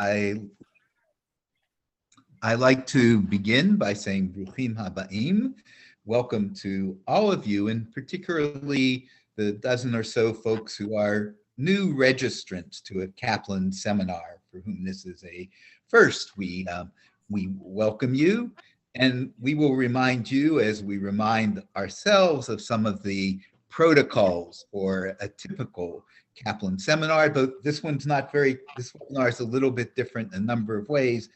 I like to begin by saying Bruchim Habaim. Welcome to all of you, and particularly the dozen or so folks who are new registrants to a Kaplan seminar, for whom this is a first. We welcome you, and we will remind you, as we remind ourselves, of some of the protocols for a typical Kaplan seminar, but this webinar is a little bit different in a number of ways,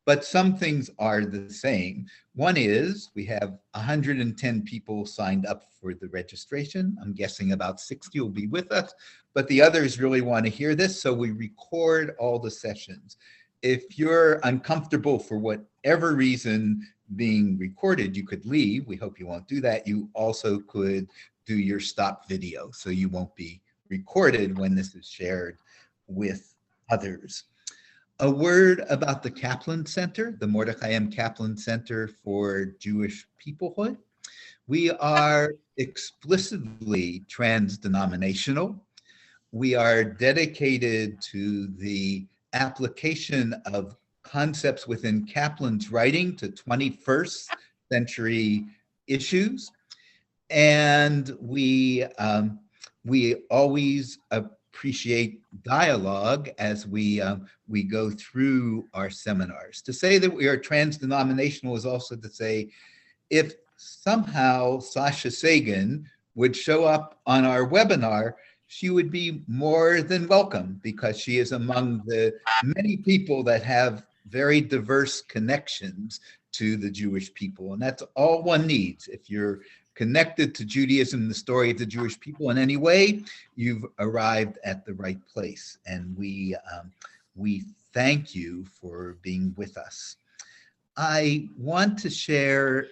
but some things are the same. One is we have 110 people signed up for the registration. I'm guessing about 60 will be with us, but the others really want to hear this, so we record all the sessions. If you're uncomfortable for whatever reason being recorded, you could leave. We hope you won't do that. You also could do your stop video, so you won't be recorded when this is shared with others. A word about the Kaplan Center, the Mordechai M. Kaplan Center for Jewish Peoplehood. We are explicitly trans-denominational. We are dedicated to the application of concepts within Kaplan's writing to 21st century issues. And we always appreciate dialogue as we go through our seminars. To say that we are trans-denominational is also to say, if somehow Sasha Sagan would show up on our webinar, she would be more than welcome, because she is among the many people that have very diverse connections to the Jewish people. And that's all one needs. If you're connected to Judaism, the story of the Jewish people in any way, you've arrived at the right place. And we thank you for being with us. I want to share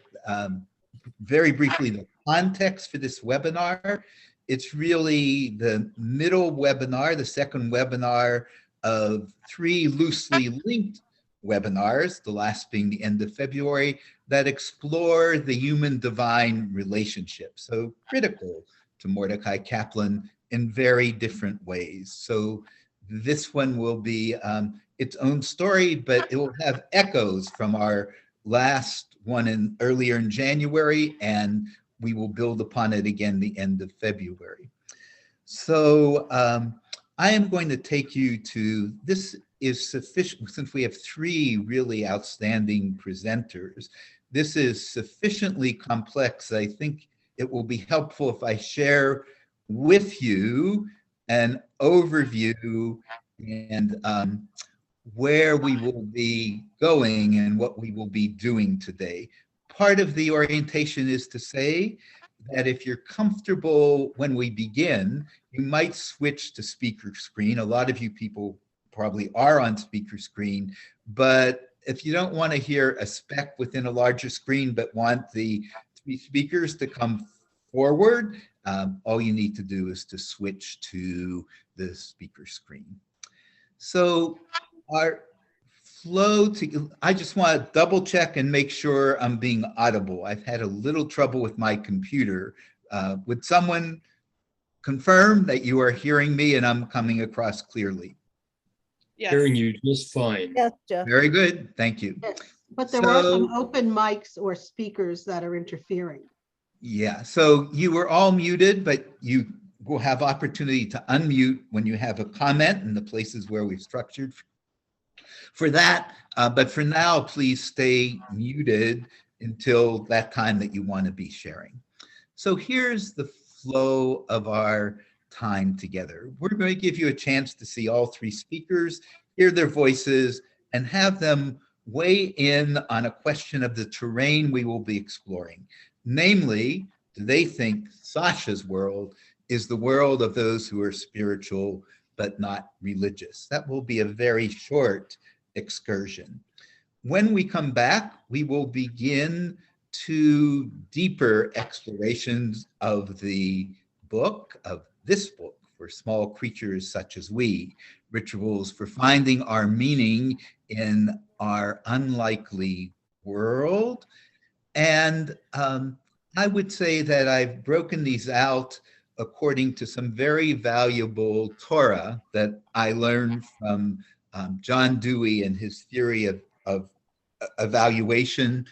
very briefly the context for this webinar. It's really the middle webinar, the second webinar of 3 loosely linked webinars, the last being the end of February, that explore the human-divine relationship, so critical to Mordechai Kaplan in very different ways. So this one will be its own story, but it will have echoes from our last one earlier in January, and we will build upon it again the end of February. So I am going to take you to, this is sufficient, since we have 3 really outstanding presenters, this is sufficiently complex. I think it will be helpful if I share with you an overview and where we will be going and what we will be doing today. Part of the orientation is to say that if you're comfortable when we begin, you might switch to speaker screen. A lot of you people probably are on speaker screen, but if you don't want to hear a spec within a larger screen but want the 3 speakers to come forward, all you need to do is to switch to the speaker screen. So our flow to, I just want to double check and make sure I'm being audible. I've had a little trouble with my computer. Would someone confirm that you are hearing me and I'm coming across clearly? Yes. Hearing you just fine. Yes, Jeff. Very good, thank you. Yes. But there are some open mics or speakers that are interfering. Yeah, so you were all muted, but you will have opportunity to unmute when you have a comment in the places where we've structured for that. But for now, please stay muted until that time that you want to be sharing. So here's the flow of our time together. We're going to give you a chance to see all 3 speakers, hear their voices, and have them weigh in on a question of the terrain we will be exploring. Namely, do they think Sasha's world is the world of those who are spiritual but not religious? That will be a very short excursion. When we come back, we will begin 2 deeper explorations of the book, of this book, For Small Creatures Such as We, Rituals for Finding Our Meaning in Our Unlikely World. And I would say that I've broken these out according to some very valuable Torah that I learned from John Dewey and his theory of evaluation,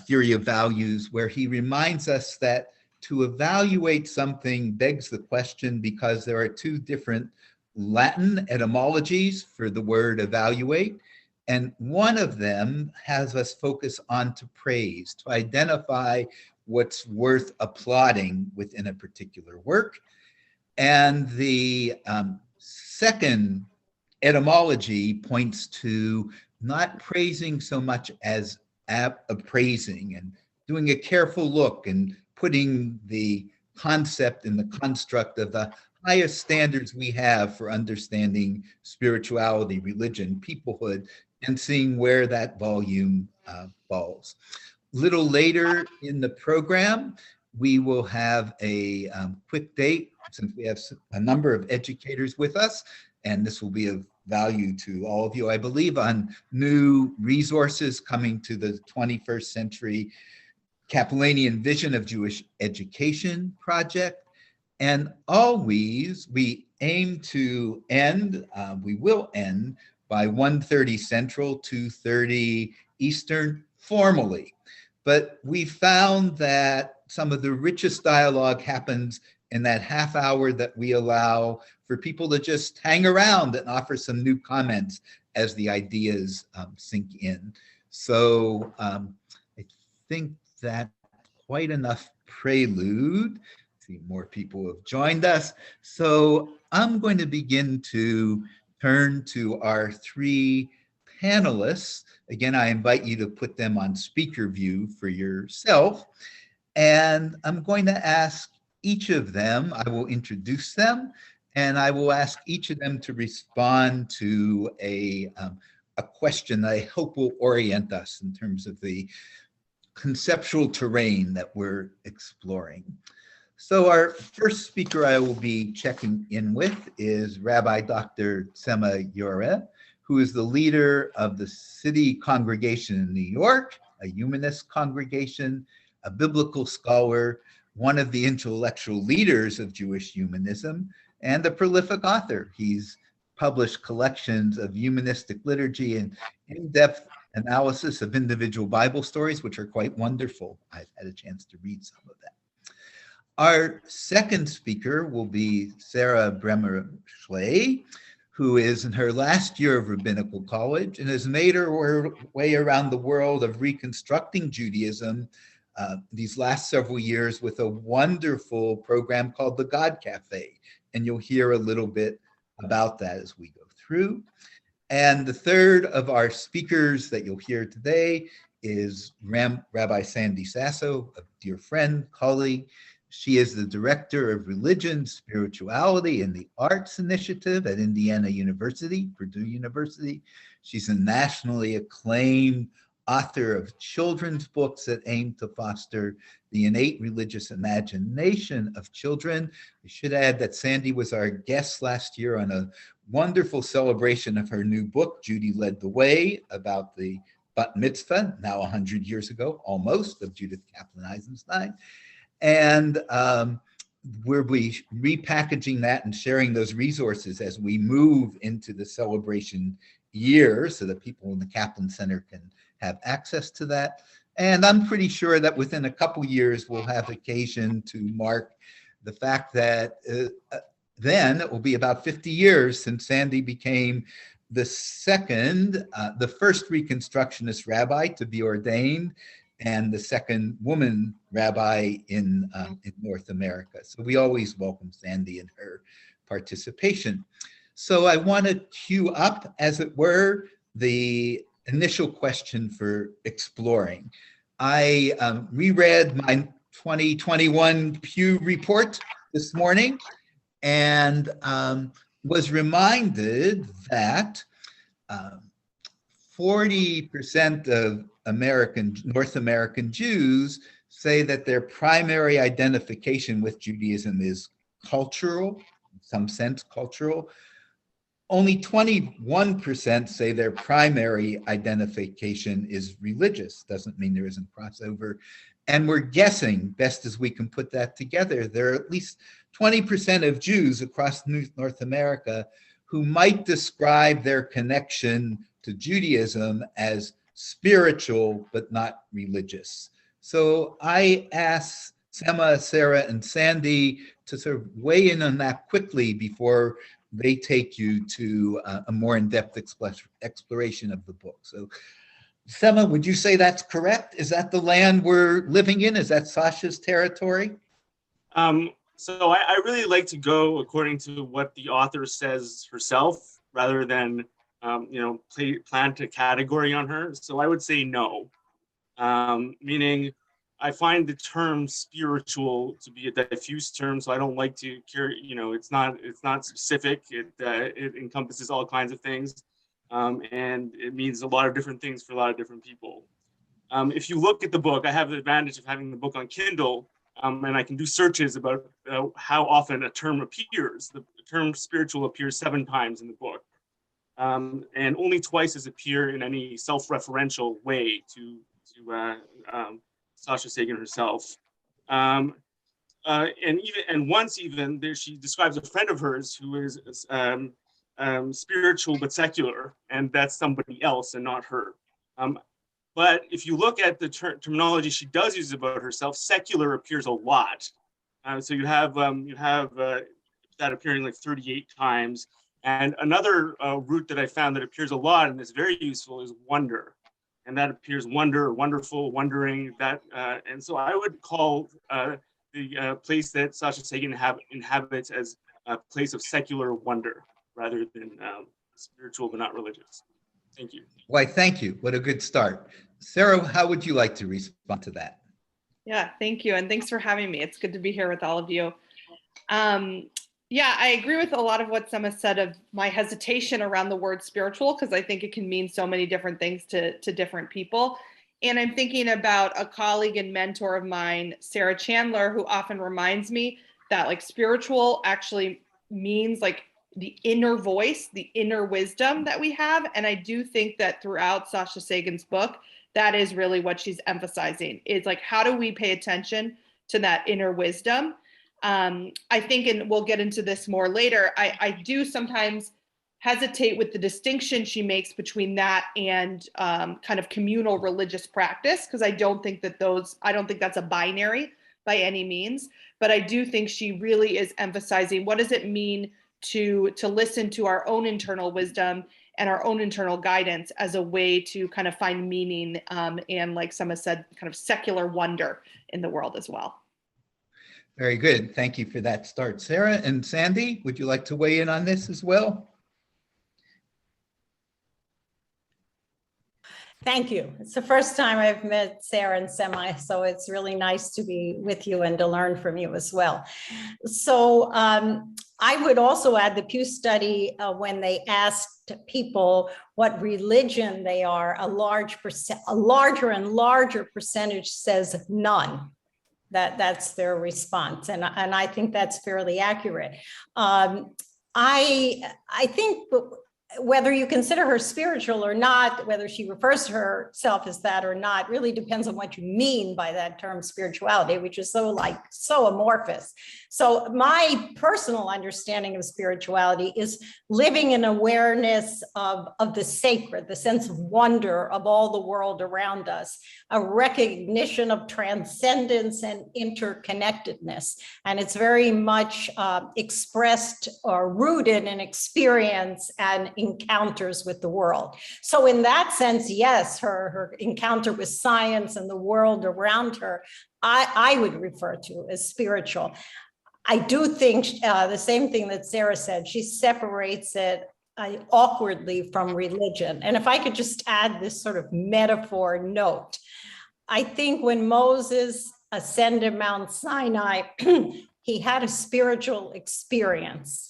theory of values, where he reminds us that to evaluate something begs the question because there are two different Latin etymologies for the word evaluate. And one of them has us focus on to praise, to identify what's worth applauding within a particular work. And the second etymology points to not praising so much as appraising and doing a careful look and putting the concept in the construct of the highest standards we have for understanding spirituality, religion, peoplehood, and seeing where that volume falls. Little later in the program, we will have a quick date, since we have a number of educators with us, and this will be of value to all of you, I believe, on new resources coming to the 21st Century Capellanian Vision of Jewish Education project. And always, we aim to end, we will end by 1:30 Central, 2:30 Eastern, formally. But we found that some of the richest dialogue happens in that half hour that we allow for people to just hang around and offer some new comments as the ideas sink in. So I think that's quite enough prelude. See, more people have joined us. So I'm going to begin to turn to our three panelists. Again, I invite you to put them on speaker view for yourself. And I'm going to ask each of them, I will introduce them, and I will ask each of them to respond to a question that I hope will orient us in terms of the conceptual terrain that we're exploring. So our first speaker I will be checking in with is Rabbi Dr. Tzemah Yoreh, who is the leader of the City Congregation in New York, a humanist congregation, a biblical scholar, one of the intellectual leaders of Jewish humanism, and a prolific author. He's published collections of humanistic liturgy and in-depth analysis of individual Bible stories, which are quite wonderful. I've had a chance to read some of them. Our second speaker will be Sarah Brammer-Shlay, who is in her last year of rabbinical college and has made her way around the world of reconstructing Judaism these last several years with a wonderful program called the God Cafe. And you'll hear a little bit about that as we go through. And the third of our speakers that you'll hear today is Rabbi Sandy Sasso, a dear friend, colleague. She is the Director of Religion, Spirituality, and the Arts Initiative at Indiana University, Purdue University. She's a nationally acclaimed author of children's books that aim to foster the innate religious imagination of children. I should add that Sandy was our guest last year on a wonderful celebration of her new book, Judy Led the Way, about the bat mitzvah, now 100 years ago, almost, of Judith Kaplan Eisenstein. And we'll be repackaging that and sharing those resources as we move into the celebration year so that people in the Kaplan Center can have access to that. And I'm pretty sure that within a couple years, we'll have occasion to mark the fact that then it will be about 50 years since Sandy became the first Reconstructionist rabbi to be ordained and the second woman rabbi in North America. So we always welcome Sandy and her participation. So I want to queue up, as it were, the initial question for exploring. I reread my 2021 Pew report this morning and was reminded that 40% of North American Jews say that their primary identification with Judaism is cultural, in some sense cultural. Only 21% say their primary identification is religious. Doesn't mean there isn't crossover. And we're guessing, best as we can put that together, there are at least 20% of Jews across North America who might describe their connection to Judaism as spiritual but not religious. So I asked Tzemah, Sarah, and Sandy to sort of weigh in on that quickly before they take you to a more in-depth exploration of the book. So Tzemah, would you say that's correct? Is that the land we're living in? Is that Sasha's territory? So I really like to go according to what the author says herself, rather than plant a category on her. So I would say no, meaning I find the term spiritual to be a diffuse term, so I don't like to carry. It's not specific. It encompasses all kinds of things, and it means a lot of different things for a lot of different people. If you look at the book, I have the advantage of having the book on Kindle. And I can do searches about how often a term appears. The term spiritual appears 7 times in the book, and only twice does it appear in any self-referential way to Sasha Sagan herself. And once she describes a friend of hers who is spiritual but secular, and that's somebody else and not her. But if you look at the terminology she does use about herself, secular appears a lot. So you have that appearing like 38 times. And another root that I found that appears a lot and is very useful is wonder. And that appears wonder, wonderful, wondering. And so I would call the place that Sasha Sagan inhabits as a place of secular wonder rather than spiritual but not religious. Thank you. Why, thank you. What a good start. Sarah, how would you like to respond to that? Yeah, thank you. And thanks for having me. It's good to be here with all of you. Yeah, I agree with a lot of what Tzemah said of my hesitation around the word spiritual, because I think it can mean so many different things to different people. And I'm thinking about a colleague and mentor of mine, Sarah Chandler, who often reminds me that like spiritual actually means like the inner voice, the inner wisdom that we have. And I do think that throughout Sasha Sagan's book, that is really what she's emphasizing. Is like, how do we pay attention to that inner wisdom? I think, and we'll get into this more later, I do sometimes hesitate with the distinction she makes between that and kind of communal religious practice, because I don't think that's a binary by any means, but I do think she really is emphasizing what does it mean to listen to our own internal wisdom and our own internal guidance as a way to kind of find meaning and, like Tzemah said, kind of secular wonder in the world as well. Very good. Thank you for that start. Sarah and Sandy, would you like to weigh in on this as well? Thank you. It's the first time I've met Sarah and Tzemah, so it's really nice to be with you and to learn from you as well. So I would also add the Pew study when they asked people what religion they are, a larger and larger percentage says none. That's their response, and I think that's fairly accurate. I think whether you consider her spiritual or not, whether she refers to herself as that or not, really depends on what you mean by that term spirituality, which is so amorphous. So my personal understanding of spirituality is living in awareness of the sacred, the sense of wonder of all the world around us, a recognition of transcendence and interconnectedness. And it's very much expressed or rooted in experience and encounters with the world. So in that sense, yes, her encounter with science and the world around her, I would refer to as spiritual. I do think the same thing that Sarah said, she separates it awkwardly from religion. And if I could just add this sort of metaphor note, I think when Moses ascended Mount Sinai, he had a spiritual experience,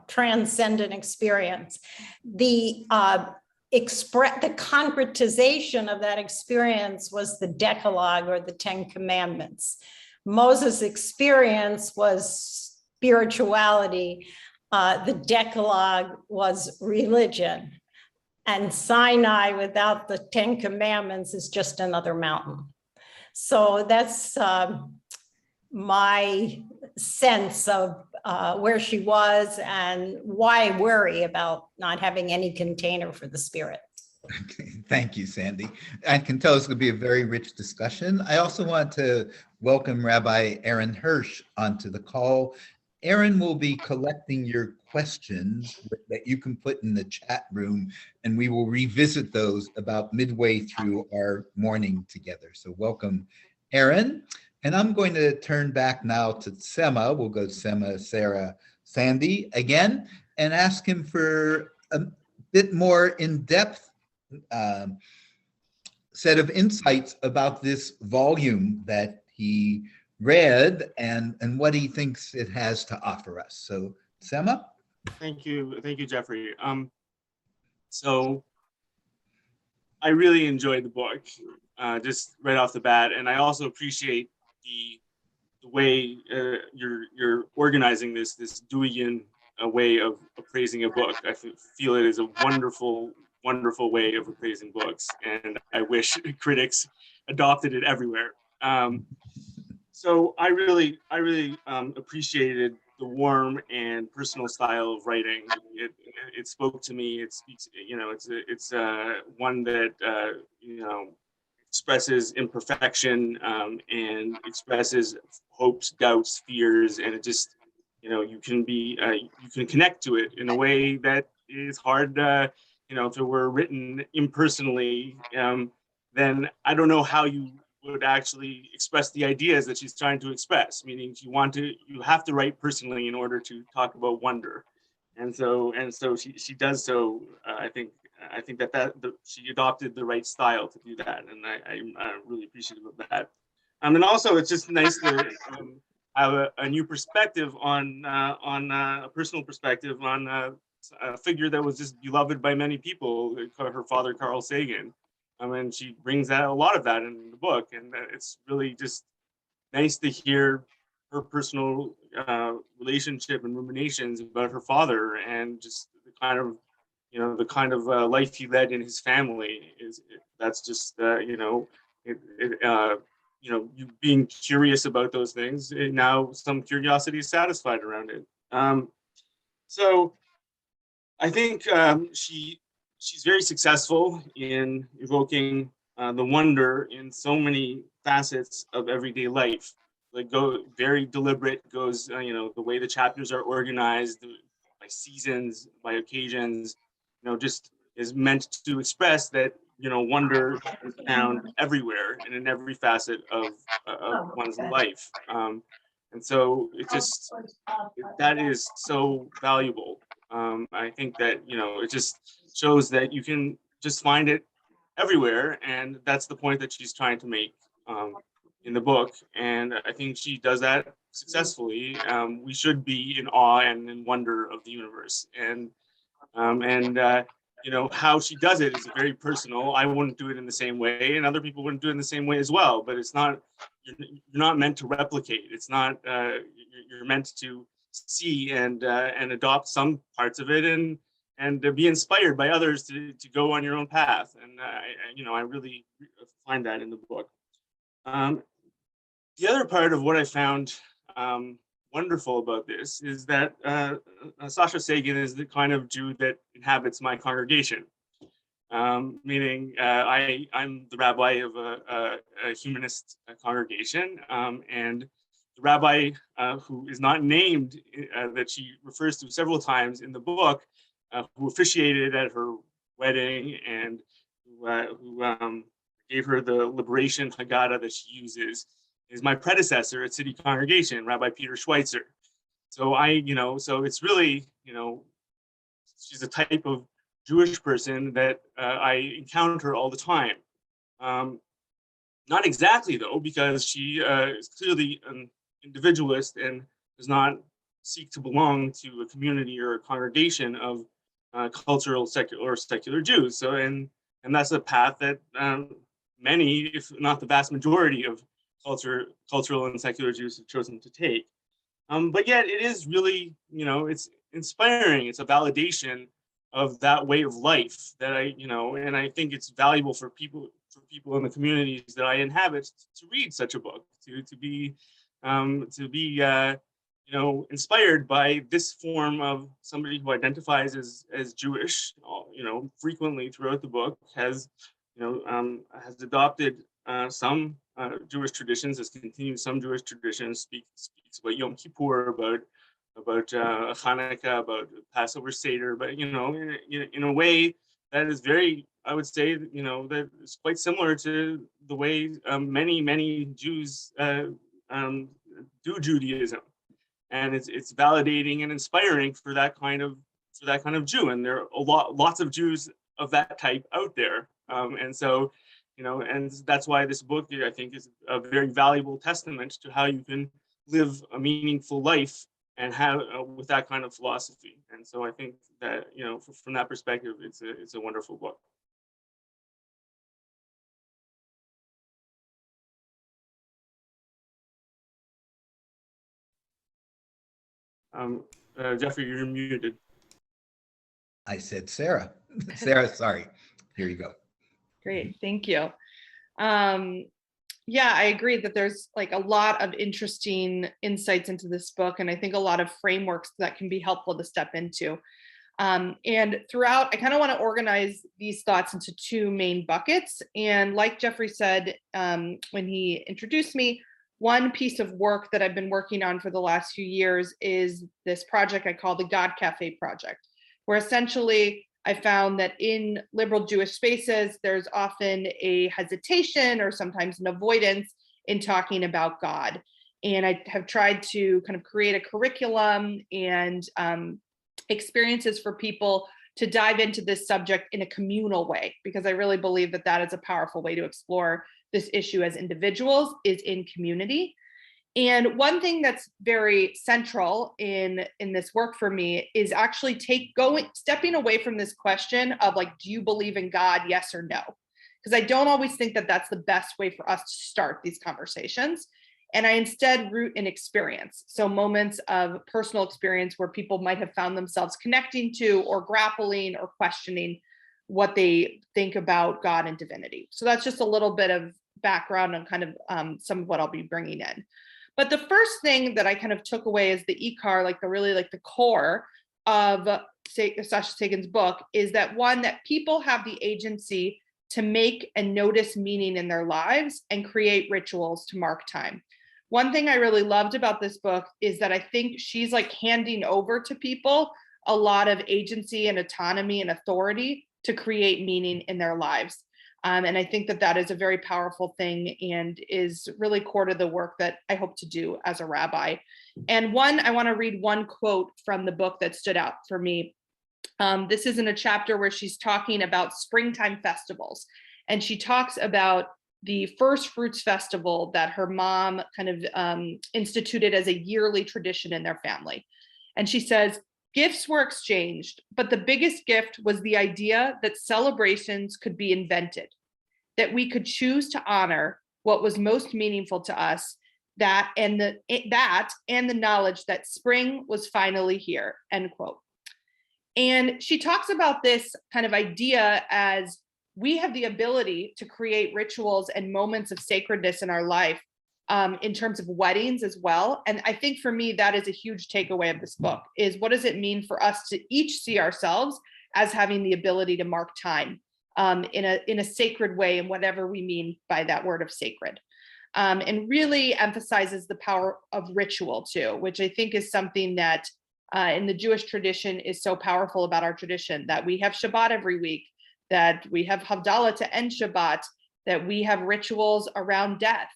transcendent experience. The concretization of that experience was the Decalogue or the 10 Commandments. Moses' experience was spirituality. The Decalogue was religion. And Sinai without the 10 Commandments is just another mountain. So that's my sense of where she was and why worry about not having any container for the spirit. Okay, thank you, Sandy. I can tell it's going to be a very rich discussion. I also want to welcome Rabbi Aaron Hirsch onto the call. Aaron will be collecting your questions that you can put in the chat room, and we will revisit those about midway through our morning together. So welcome, Aaron. And I'm going to turn back now to Tzemah. We'll go Tzemah, Sarah, Sandy again, and ask him for a bit more in-depth set of insights about this volume that he read and what he thinks it has to offer us. So, Tzemah? Thank you, Jeffrey. So I really enjoyed the book, just right off the bat, and I also appreciate the way you're organizing this Deweyan way of appraising a book. I feel it is a wonderful way of appraising books, and I wish critics adopted it everywhere. So I really appreciated the warm and personal style of writing. It spoke to me. It speaks, it's one that expresses imperfection and expresses hopes, doubts, fears, and it just you can connect to it in a way that is hard. If it were written impersonally, then I don't know how you would actually express the ideas that she's trying to express. Meaning, you have to write personally in order to talk about wonder, and so she does so. I think that she adopted the right style to do that, and I'm really appreciative of that. And also, it's just nice to have a new perspective on a personal perspective on a figure that was just beloved by many people, her father, Carl Sagan. And she brings out a lot of that in the book, and it's really just nice to hear her personal relationship and ruminations about her father, and just the kind of life he led in his family. That's just you being curious about those things. And now some curiosity is satisfied around it. So I think she's very successful in evoking the wonder in so many facets of everyday life. Very deliberate, goes the way the chapters are organized by seasons, by occasions, just is meant to express that wonder is found everywhere and in every facet of one's life. And so that is so valuable. I think that it just shows that you can just find it everywhere, and that's the point that she's trying to make in the book. And I think she does that successfully. We should be in awe and in wonder of the universe, and how she does it is very personal. I wouldn't do it in the same way, and other people wouldn't do it in the same way as well. But it's not, you're not meant to replicate. It's not, you're meant to see and adopt some parts of it, and to be inspired by others to go on your own path. And I really find that in the book. The other part of what I found wonderful about this is that Sasha Sagan is the kind of Jew that inhabits my congregation. Meaning I'm the rabbi of a humanist congregation, and the rabbi who is not named, that she refers to several times in the book, who officiated at her wedding and who gave her the liberation Haggadah that she uses, is my predecessor at City Congregation, Rabbi Peter Schweitzer. So so it's really, she's a type of Jewish person that I encounter all the time. Not exactly though, because she is clearly an individualist and does not seek to belong to a community or a congregation of cultural secular Jews. So and that's a path that many, if not the vast majority of cultural and secular Jews have chosen to take. But yet it is really, it's inspiring. It's a validation of that way of life that and I think it's valuable for people in the communities that I inhabit to read such a book, to be inspired by this form of somebody who identifies as Jewish, frequently throughout the book has adopted some Jewish traditions, has continued some Jewish traditions, speaks about Yom Kippur, about Hanukkah, about Passover Seder, but in a way that is very, I would say, that is quite similar to the way many Jews do Judaism, and it's validating and inspiring for that kind of Jew, and there are lots of Jews of that type out there, and so. And that's why this book, I think, is a very valuable testament to how you can live a meaningful life and have with that kind of philosophy. And so I think that, from that perspective, it's a wonderful book. Jeffrey, you're muted. I said Sarah. Sarah, sorry. Here you go. Great, thank you. Yeah, I agree that there's like a lot of interesting insights into this book, and I think a lot of frameworks that can be helpful to step into. And throughout, I kind of want to organize these thoughts into two main buckets. And like Jeffrey said, when he introduced me, one piece of work that I've been working on for the last few years is this project I call the God Cafe Project, where essentially I found that in liberal Jewish spaces, there's often a hesitation or sometimes an avoidance in talking about God. And I have tried to kind of create a curriculum and experiences for people to dive into this subject in a communal way, because I really believe that that is a powerful way to explore this issue as individuals, is in community. And one thing that's very central in this work for me is actually stepping away from this question of like, do you believe in God, yes or no? Because I don't always think that that's the best way for us to start these conversations. And I instead root in experience. So moments of personal experience where people might have found themselves connecting to or grappling or questioning what they think about God and divinity. So that's just a little bit of background on kind of some of what I'll be bringing in. But the first thing that I kind of took away as the IKAR, like the core of Sasha Sagan's book, is that one, that people have the agency to make and notice meaning in their lives and create rituals to mark time. One thing I really loved about this book is that I think she's like handing over to people a lot of agency and autonomy and authority to create meaning in their lives. And I think that that is a very powerful thing and is really core to the work that I hope to do as a rabbi. And I want to read one quote from the book that stood out for me. This is in a chapter where she's talking about springtime festivals. And she talks about the First Fruits Festival that her mom kind of instituted as a yearly tradition in their family. And she says, gifts were exchanged, but the biggest gift was the idea that celebrations could be invented, that we could choose to honor what was most meaningful to us, that and the knowledge that spring was finally here, end quote. And she talks about this kind of idea as we have the ability to create rituals and moments of sacredness in our life, in terms of weddings as well. And I think for me, that is a huge takeaway of this book, is what does it mean for us to each see ourselves as having the ability to mark time in a sacred way, and whatever we mean by that word of sacred. And really emphasizes the power of ritual too, which I think is something that in the Jewish tradition is so powerful about our tradition, that we have Shabbat every week, that we have Havdalah to end Shabbat, that we have rituals around death.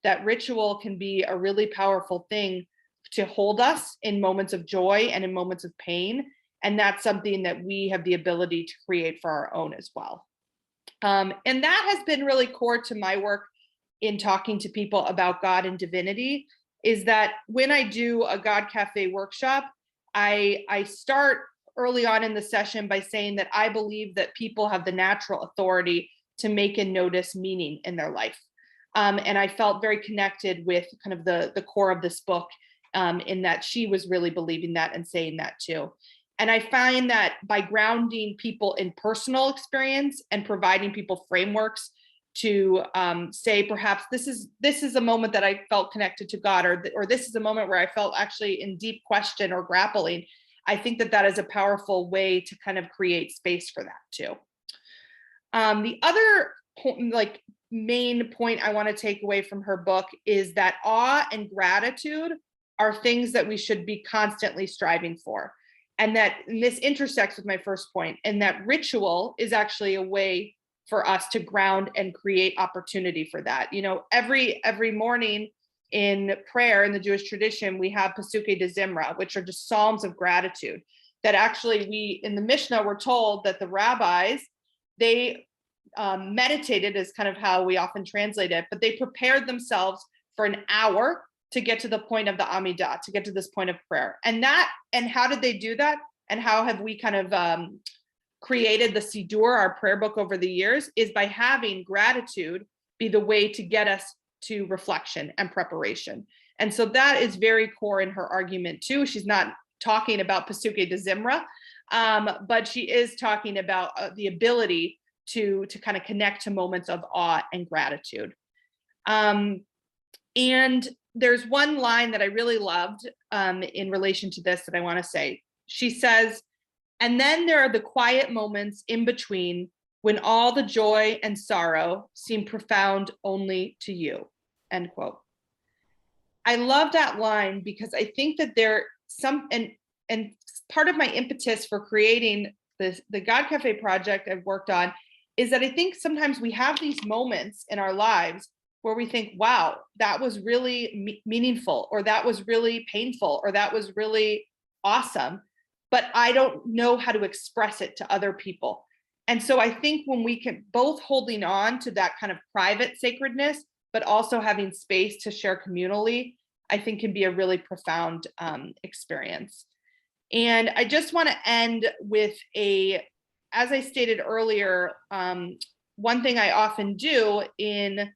That ritual can be a really powerful thing to hold us in moments of joy and in moments of pain. And that's something that we have the ability to create for our own as well. And that has been really core to my work in talking to people about God and divinity, is that when I do a God Cafe workshop, I start early on in the session by saying that I believe that people have the natural authority to make and notice meaning in their life. And I felt very connected with kind of the core of this book, in that she was really believing that and saying that too. And I find that by grounding people in personal experience and providing people frameworks to say, perhaps this is a moment that I felt connected to God, or this is a moment where I felt actually in deep question or grappling. I think that is a powerful way to kind of create space for that too. The other main point I want to take away from her book is that awe and gratitude are things that we should be constantly striving for. And this intersects with my first point, and that ritual is actually a way for us to ground and create opportunity for that. You know, every morning in prayer in the Jewish tradition, we have Pasukei de Zimra, which are just psalms of gratitude that actually we, in the Mishnah, we're told that the rabbis, they meditated, is kind of how we often translate it, but they prepared themselves for an hour to get to the point of the Amidah, to get to this point of prayer. And how did they do that? And how have we kind of created the Siddur, our prayer book, over the years, is by having gratitude be the way to get us to reflection and preparation. And so that is very core in her argument too. She's not talking about Pasukei de Zimra, but she is talking about the ability to kind of connect to moments of awe and gratitude. And there's one line that I really loved in relation to this that I want to say. She says, "And then there are the quiet moments in between when all the joy and sorrow seem profound only to you," end quote. I love that line because I think that and part of my impetus for creating the God Cafe project I've worked on is that I think sometimes we have these moments in our lives where we think, wow, that was really meaningful, or that was really painful, or that was really awesome, but I don't know how to express it to other people. And so I think when we can both holding on to that kind of private sacredness, but also having space to share communally, I think can be a really profound experience. And I just want to end with as I stated earlier, one thing I often do in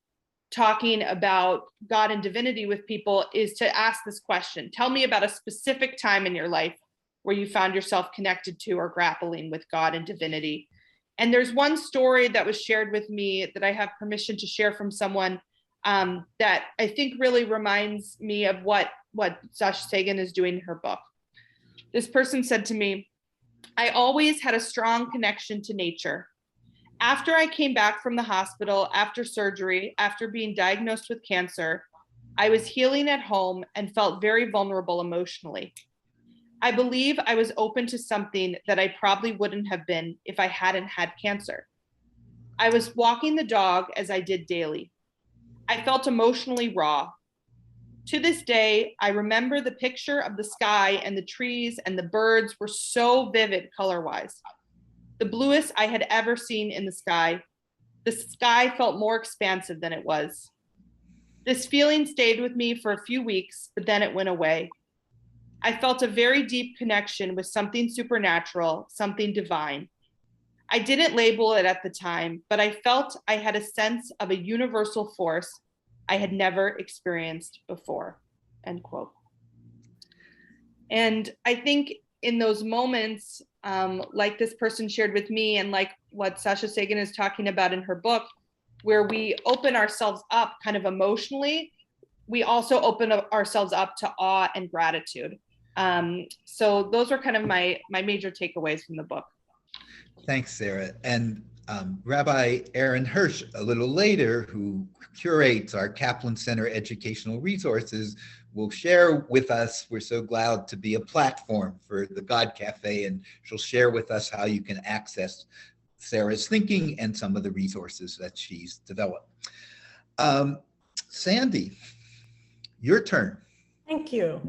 talking about God and divinity with people is to ask this question: tell me about a specific time in your life where you found yourself connected to or grappling with God and divinity. And there's one story that was shared with me that I have permission to share from someone that I think really reminds me of what Sasha Sagan is doing in her book. This person said to me, "I always had a strong connection to nature. After I came back from the hospital, after surgery, after being diagnosed with cancer, I was healing at home and felt very vulnerable emotionally. I believe I was open to something that I probably wouldn't have been if I hadn't had cancer. I was walking the dog as I did daily. I felt emotionally raw. To this day, I remember the picture of the sky and the trees and the birds were so vivid color-wise. The bluest I had ever seen in the sky. The sky felt more expansive than it was. This feeling stayed with me for a few weeks, but then it went away. I felt a very deep connection with something supernatural, something divine. I didn't label it at the time, but I felt I had a sense of a universal force I had never experienced before," end quote. And I think in those moments, like this person shared with me, and like what Sasha Sagan is talking about in her book, where we open ourselves up kind of emotionally, we also open ourselves up to awe and gratitude. So those were kind of my major takeaways from the book. Thanks, Sarah. And Rabbi Aaron Hirsch, a little later, who curates our Kaplan Center educational resources, will share with us, we're so glad to be a platform for the God Cafe, and she'll share with us how you can access Sarah's thinking and some of the resources that she's developed. Sandy, your turn. Thank you.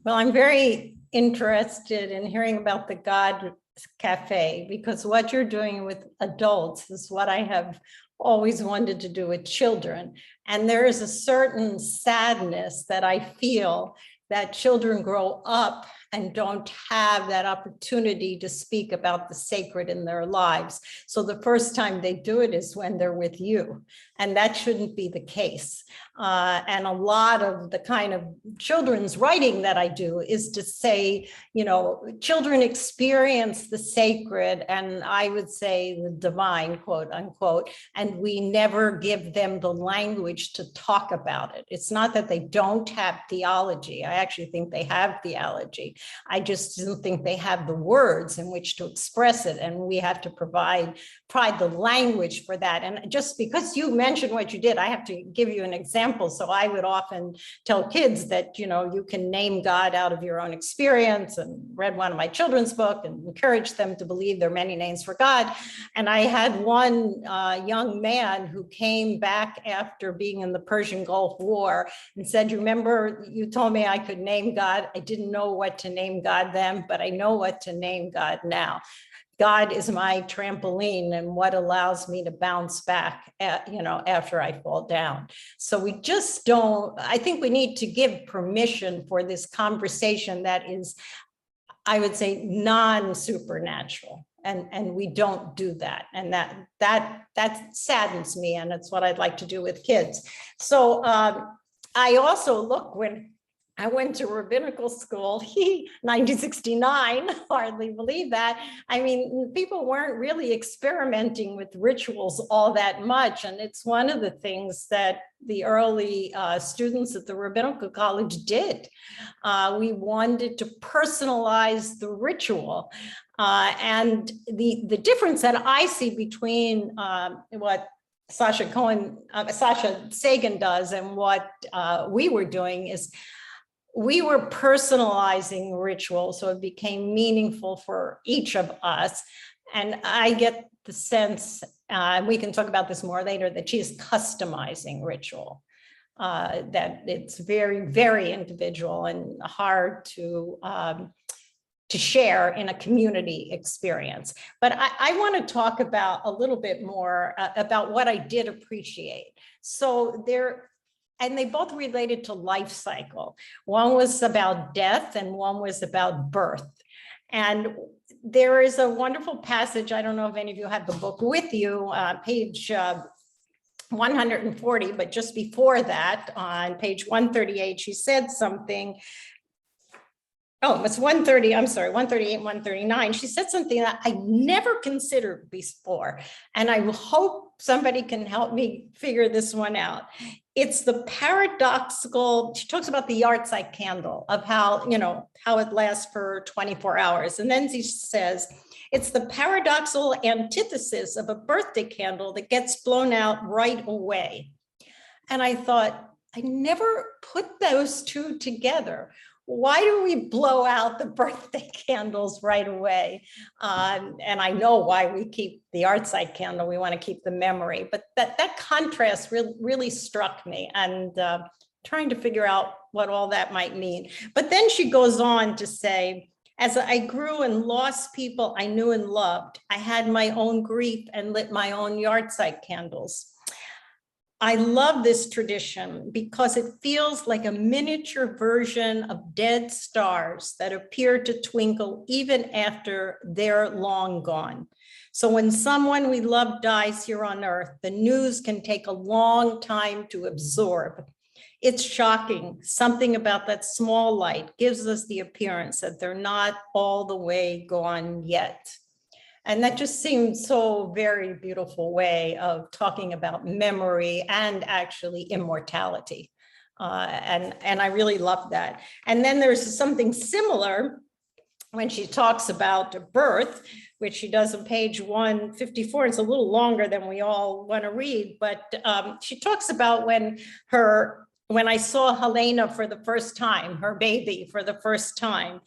Well, I'm very interested in hearing about the God Cafe, because what you're doing with adults is what I have always wanted to do with children. And there is a certain sadness that I feel that children grow up and don't have that opportunity to speak about the sacred in their lives. So the first time they do it is when they're with you, and that shouldn't be the case. And a lot of the kind of children's writing that I do is to say, you know, children experience the sacred, and I would say the divine, quote unquote, and we never give them the language to talk about it. It's not that they don't have theology. I actually think they have theology. I just don't think they have the words in which to express it, and we have to provide the language for that. And just because you mentioned what you did, I have to give you an example. So I would often tell kids that, you know, you can name God out of your own experience, and read one of my children's book and encourage them to believe there are many names for God. And I had one young man who came back after being in the Persian Gulf War and said, remember, you told me I could name God. I didn't know what to name God then, but I know what to name God now. God is my trampoline and what allows me to bounce back, you know, after I fall down. So we just don't, I think we need to give permission for this conversation that is, I would say, non-supernatural. And we don't do that. And that saddens me. And it's what I'd like to do with kids. So I also look, when I went to rabbinical school, 1969, hardly believe that. I mean, people weren't really experimenting with rituals all that much. And it's one of the things that the early students at the rabbinical college did. We wanted to personalize the ritual. And the difference that I see between what Sasha Sagan does and what we were doing is, we were personalizing ritual, so it became meaningful for each of us. And I get the sense, we can talk about this more later, that she's customizing ritual, that it's very, very individual and hard to share in a community experience. But I want to talk about a little bit more about what I did appreciate. So and they both related to life cycle. One was about death and one was about birth. And there is a wonderful passage, I don't know if any of you have the book with you, page 140, but just before that, on page 138, she said something. Oh, it's 130, I'm sorry, 138, 139. She said something that I never considered before. And I hope somebody can help me figure this one out. It's the paradoxical, she talks about the yahrzeit candle, of how, you know, how it lasts for 24 hours. And then she says, it's the paradoxical antithesis of a birthday candle that gets blown out right away. And I thought, I never put those two together. Why do we blow out the birthday candles right away? And I know why we keep the yahrzeit candle. We want to keep the memory, but that contrast really struck me, and trying to figure out what all that might mean. But then she goes on to say, as I grew and lost people I knew and loved, I had my own grief and lit my own yahrzeit candles. I love this tradition because it feels like a miniature version of dead stars that appear to twinkle even after they're long gone. So when someone we love dies here on earth, the news can take a long time to absorb. It's shocking. Something about that small light gives us the appearance that they're not all the way gone yet. And that just seems so very beautiful way of talking about memory and actually immortality. And I really love that. And then there's something similar when she talks about birth, which she does on page 154. It's a little longer than we all want to read, but she talks about when I saw Helena for the first time, her baby for the first time,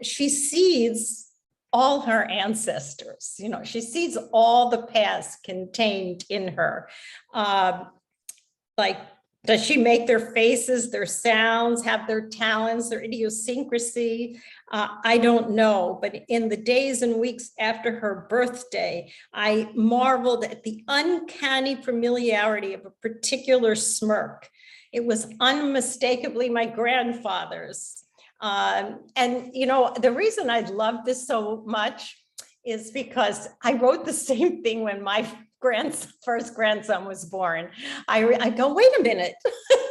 she sees all her ancestors, you know, she sees all the past contained in her. Like, does she make their faces, their sounds, have their talents, their idiosyncrasy? I don't know, but in the days and weeks after her birthday, I marveled at the uncanny familiarity of a particular smirk. It was unmistakably my grandfather's. And, you know, the reason I love this so much is because I wrote the same thing when my first grandson was born. I go, wait a minute.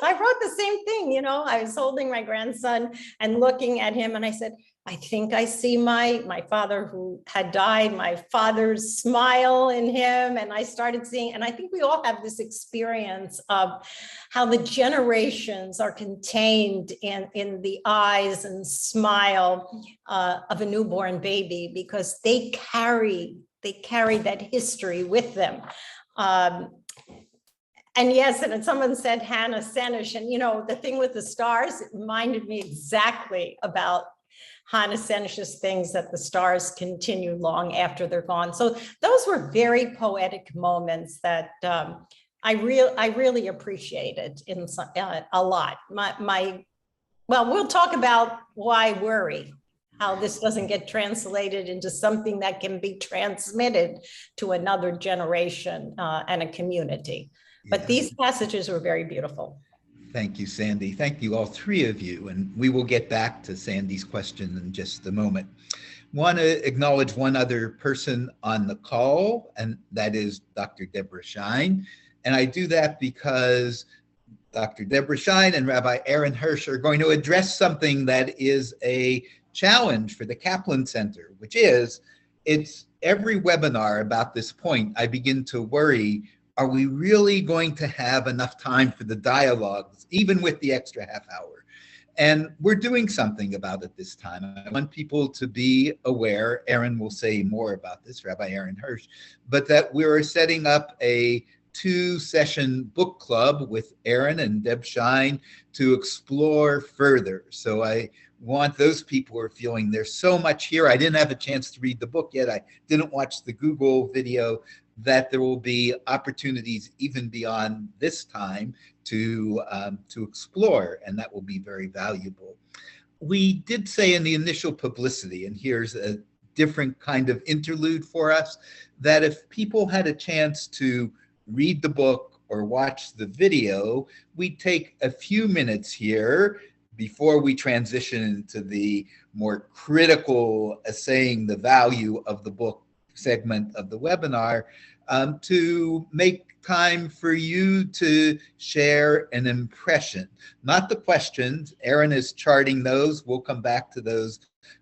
I wrote the same thing, you know, I was holding my grandson and looking at him and I said, I think I see my father who had died, my father's smile in him. And I started seeing, and I think we all have this experience of how the generations are contained in the eyes and smile of a newborn baby, because they carry that history with them. And yes, and someone said Hannah Senesh, and you know, the thing with the stars, it reminded me exactly about Hannah Senesh's things, that the stars continue long after they're gone. So those were very poetic moments that I really appreciated a lot. Well, we'll talk about why worry, how this doesn't get translated into something that can be transmitted to another generation and a community. But these passages were very beautiful. Thank you, Sandy. Thank you, all three of you. And we will get back to Sandy's question in just a moment. Want to acknowledge one other person on the call, and that is Dr. Deborah Schein. And I do that because Dr. Deborah Schein and Rabbi Aaron Hirsch are going to address something that is a challenge for the Kaplan Center, which is, it's every webinar about this point, I begin to worry, are we really going to have enough time for the dialogues, even with the extra half hour? And we're doing something about it this time. I want people to be aware, Aaron will say more about this, Rabbi Aaron Hirsch, but that we're setting up a 2-session book club with Aaron and Deb Schein to explore further. So I want those people who are feeling there's so much here, I didn't have a chance to read the book yet, I didn't watch the Google video, that there will be opportunities even beyond this time to explore, and that will be very valuable. We did say in the initial publicity, and here's a different kind of interlude for us, that if people had a chance to read the book or watch the video, we'd take a few minutes here before we transition into the more critical assaying the value of the book segment of the webinar, to make time for you to share an impression, not the questions. Aaron is charting those, we'll come back to those.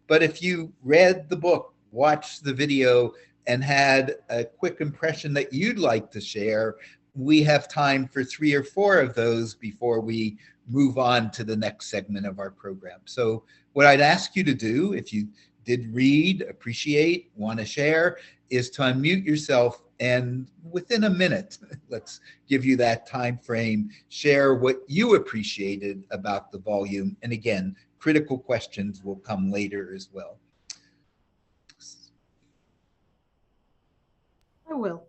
But if you read the book, watched the video, and had a quick impression that you'd like to share, we have time for 3 or 4 of those before we move on to the next segment of our program. So what I'd ask you to do, if you did read, appreciate, want to share, is to unmute yourself and within a minute, let's give you that time frame, share what you appreciated about the volume. And again, critical questions will come later as well. I will.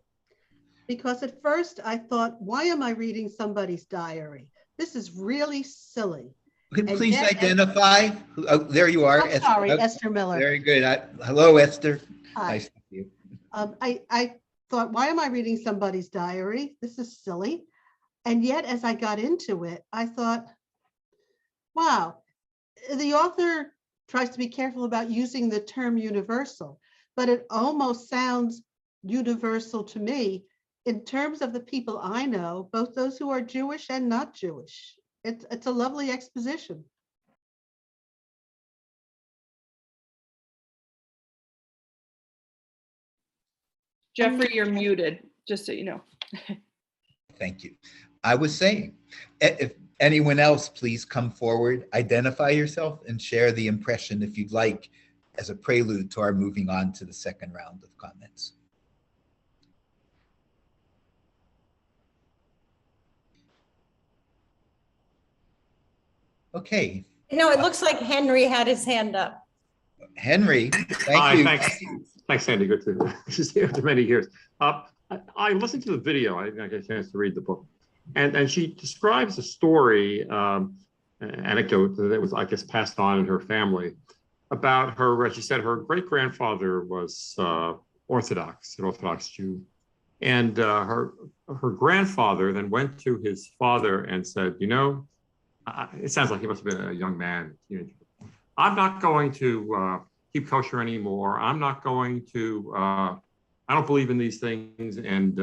Because at first I thought, why am I reading somebody's diary? This is really silly. Please identify. Oh, there you are. I'm sorry, Esther Miller. Very good. Hello, Esther. Hi. Nice to see you. I thought, why am I reading somebody's diary? This is silly. And yet, as I got into it, I thought, wow, the author tries to be careful about using the term universal, but it almost sounds universal to me in terms of the people I know, both those who are Jewish and not Jewish. It's a lovely exposition. Jeffrey, you're muted, just so you know. Thank you. I was saying, if anyone else, please come forward, identify yourself, and share the impression if you'd like, as a prelude to our moving on to the second round of comments. Okay. No, it looks like Henry had his hand up. Henry, thank you. Thanks, Sandy. Good to see you after many years. I listened to the video. I didn't get a chance to read the book, and she describes a story, an anecdote that was, I guess, passed on in her family about her. She said her great grandfather was an Orthodox Jew, and her grandfather then went to his father and said, you know, it sounds like he must have been a young man, teenager. I'm not going to keep kosher anymore. I'm not going to, I don't believe in these things. And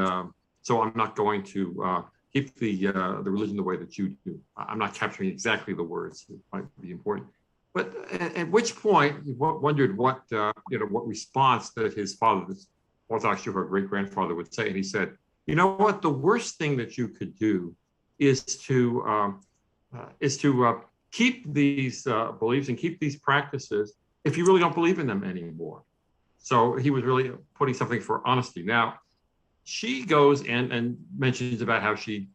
so I'm not going to keep the religion the way that you do. I'm not capturing exactly the words. It might be important. But at which point he wondered what, what response that his father, this Orthodox Jew, her great-grandfather, would say. And he said, you know what, the worst thing that you could do is to keep these beliefs and keep these practices if you really don't believe in them anymore. So he was really putting something for honesty. Now, she goes and mentions about how she,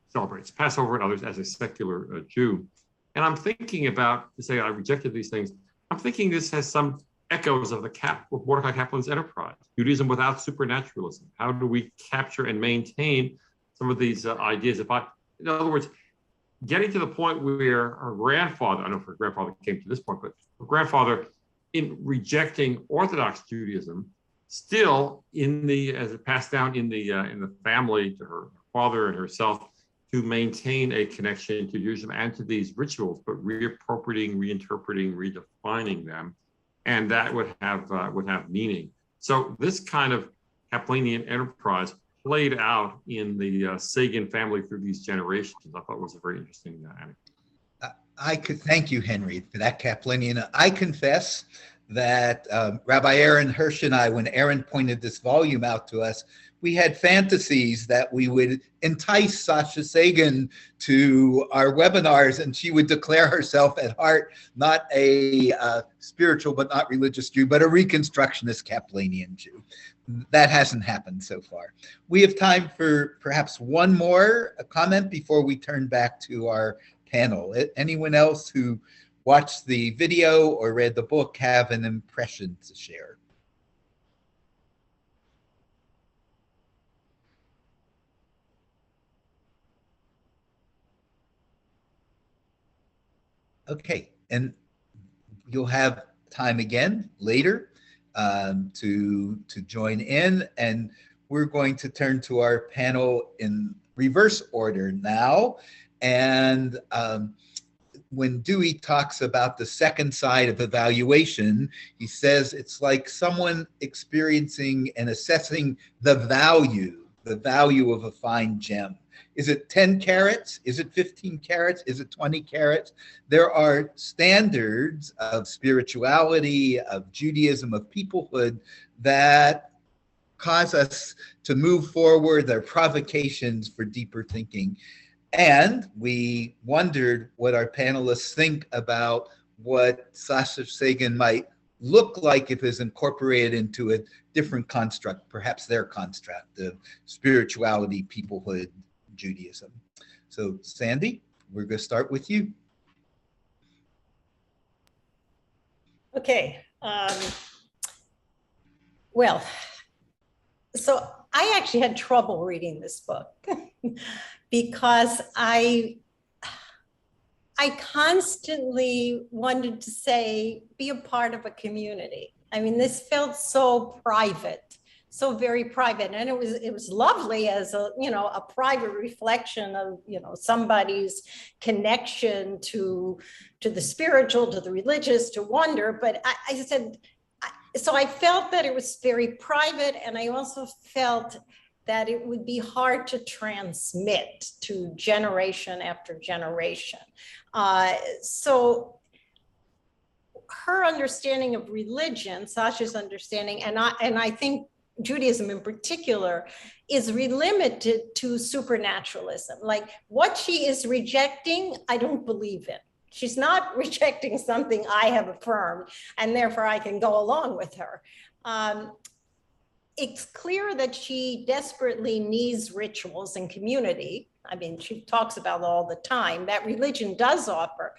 celebrates Passover and others as a secular Jew. And I'm thinking about, to say I rejected these things, I'm thinking this has some echoes of Mordecai Kaplan's enterprise, Judaism without supernaturalism. How do we capture and maintain some of these ideas? In other words, getting to the point where her grandfather, I don't know if her grandfather came to this point, but her grandfather, in rejecting Orthodox Judaism, still as it passed down in the family to her father and herself, to maintain a connection to Judaism and to these rituals, but reappropriating, reinterpreting, redefining them, and that would have meaning. So this kind of Kaplanian enterprise played out in the Sagan family through these generations. I thought was a very interesting anecdote. I could thank you, Henry, for that Kaplanian. I confess that Rabbi Aaron Hirsch and I, when Aaron pointed this volume out to us, we had fantasies that we would entice Sasha Sagan to our webinars, and she would declare herself at heart not a spiritual but not religious Jew, but a Reconstructionist Kaplanian Jew. That hasn't happened so far. We have time for perhaps one more comment before we turn back to our panel. Anyone else who watched the video or read the book have an impression to share? Okay, and you'll have time again later to join in, and we're going to turn to our panel in reverse order now. And when Dewey talks about the second side of evaluation, he says it's like someone experiencing and assessing the value of a fine gem. Is it 10 carats? Is it 15 carats? Is it 20 carats? There are standards of spirituality, of Judaism, of peoplehood that cause us to move forward. They're provocations for deeper thinking. And we wondered what our panelists think about what Sasha Sagan might look like if it's incorporated into a different construct, perhaps their construct of spirituality, peoplehood, Judaism. So Sandy, we're going to start with you. Okay. Well, so I actually had trouble reading this book because I constantly wanted to say, be a part of a community. I mean, this felt so private, so very private. And it was lovely as a private reflection of, somebody's connection to the spiritual, to the religious, to wonder. But I said, so I felt that it was very private. And I also felt that it would be hard to transmit to generation after generation. So her understanding of religion, Sasha's understanding, and I think Judaism in particular, is relimited to supernaturalism. Like what she is rejecting, I don't believe in. She's not rejecting something I have affirmed, and therefore I can go along with her. It's clear that she desperately needs rituals and community. I mean, she talks about all the time that religion does offer,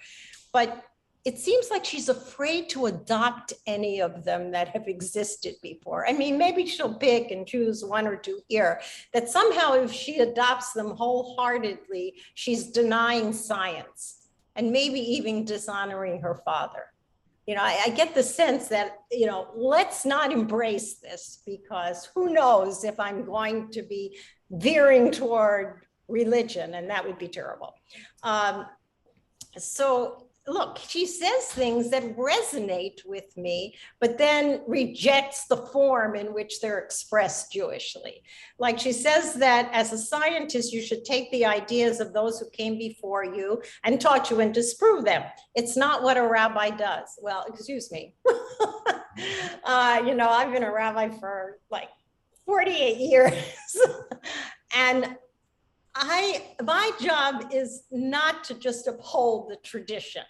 but it seems like she's afraid to adopt any of them that have existed before. I mean, maybe she'll pick and choose one or two here, that somehow if she adopts them wholeheartedly, she's denying science and maybe even dishonoring her father. I get the sense that, let's not embrace this, because who knows if I'm going to be veering toward religion, and that would be terrible. So look, she says things that resonate with me, but then rejects the form in which they're expressed Jewishly. Like she says that as a scientist, you should take the ideas of those who came before you and taught you and disprove them. It's not what a rabbi does. Well, excuse me. I've been a rabbi for like 48 years. And my job is not to just uphold the tradition.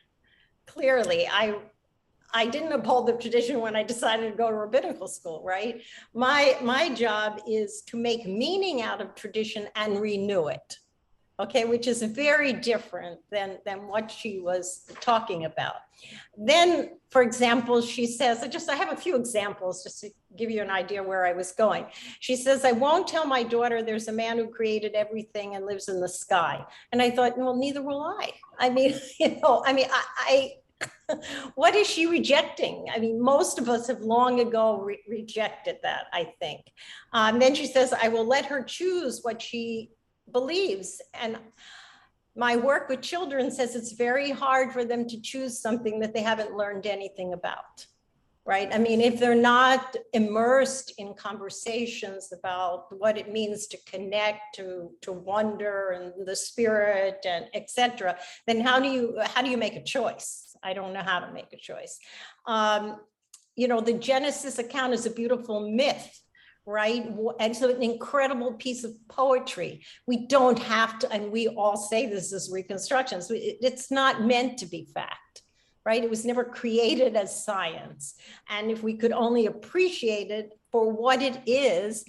Clearly, I didn't uphold the tradition when I decided to go to rabbinical school, right? My job is to make meaning out of tradition and renew it, okay, which is very different than what she was talking about. Then, for example, she says, I have a few examples just to give you an idea where I was going. She says, I won't tell my daughter there's a man who created everything and lives in the sky. And I thought, well, neither will I. I mean, what is she rejecting? I mean, most of us have long ago rejected that, I think. Then she says, I will let her choose what she believes. And my work with children says it's very hard for them to choose something that they haven't learned anything about, right? I mean, if they're not immersed in conversations about what it means to connect, to wonder and the spirit and et cetera, then how do you make a choice? I don't know how to make a choice. The Genesis account is a beautiful myth, right? And so an incredible piece of poetry. We don't have to, and we all say this is reconstruction. So it's not meant to be fact, right? It was never created as science. And if we could only appreciate it for what it is,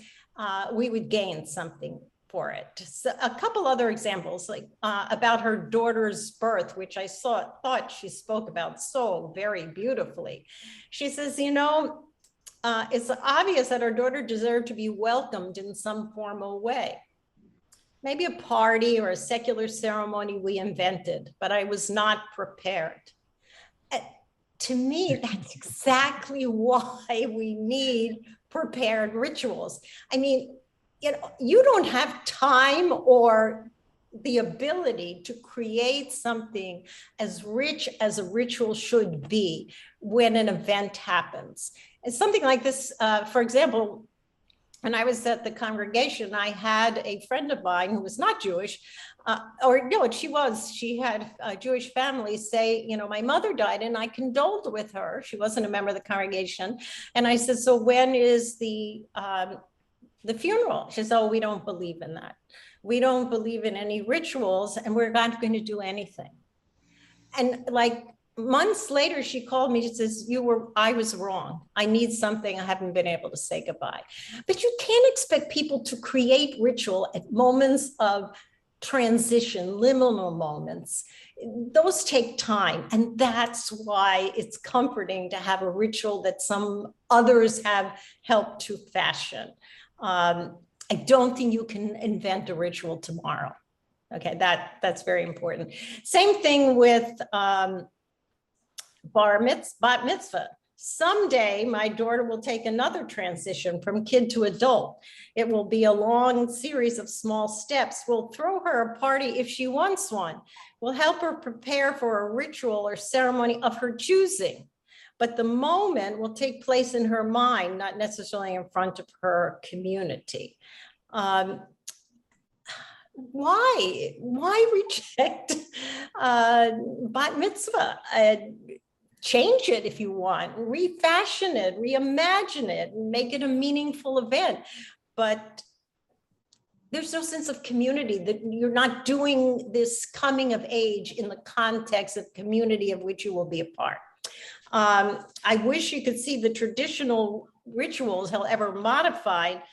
we would gain something for it. So a couple other examples, like about her daughter's birth, which I thought she spoke about so very beautifully. She says, it's obvious that our daughter deserved to be welcomed in some formal way. Maybe a party or a secular ceremony we invented, but I was not prepared. To me, that's exactly why we need prepared rituals. I mean, you don't have time or the ability to create something as rich as a ritual should be when an event happens. And something like this, for example, when I was at the congregation, I had a friend of mine who was not Jewish, she had a Jewish family say, my mother died and I condoled with her. She wasn't a member of the congregation. And I said, so when is the funeral? She says, oh, we don't believe in that. We don't believe in any rituals and we're not going to do anything. And like months later, she called me, she says, I was wrong. I need something. I haven't been able to say goodbye. But you can't expect people to create ritual at moments of transition, liminal moments. Those take time. And that's why it's comforting to have a ritual that some others have helped to fashion. I don't think you can invent a ritual tomorrow. Okay, that's very important. Same thing with bat mitzvah. Someday, my daughter will take another transition from kid to adult. It will be a long series of small steps. We'll throw her a party if she wants one. We'll help her prepare for a ritual or ceremony of her choosing. But the moment will take place in her mind, not necessarily in front of her community. Why reject bat mitzvah? Change it if you want, refashion it, reimagine it, make it a meaningful event. But there's no sense of community, that you're not doing this coming of age in the context of community of which you will be a part. I wish you could see the traditional rituals, however modified,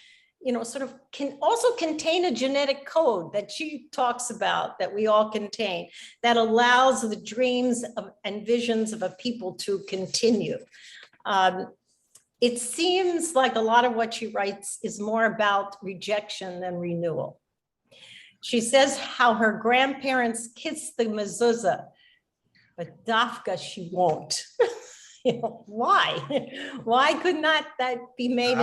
sort of can also contain a genetic code that she talks about, that we all contain, that allows the dreams and visions of a people to continue. It seems like a lot of what she writes is more about rejection than renewal. She says how her grandparents kissed the mezuzah, but dafka she won't. Why? Why could not that be made?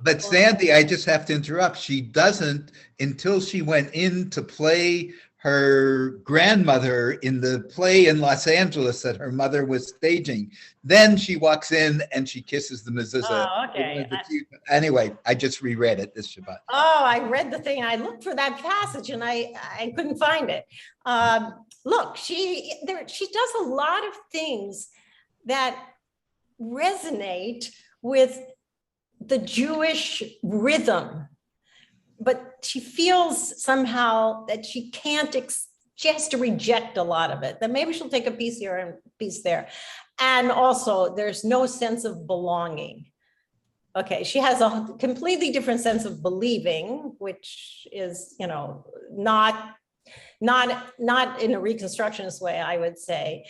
But Sandy, I just have to interrupt. She doesn't until she went in to play her grandmother in the play in Los Angeles that her mother was staging. Then she walks in and she kisses the mezuzah. Oh, okay. Anyway, I just reread it this Shabbat. Oh, I read the thing. I looked for that passage and I couldn't find it. Look, she does a lot of things that resonate with the Jewish rhythm, but she feels somehow that she can't, she has to reject a lot of it. Then maybe she'll take a piece here and a piece there. And also there's no sense of belonging. Okay, she has a completely different sense of believing, which is, you know, not in a Reconstructionist way, I would say.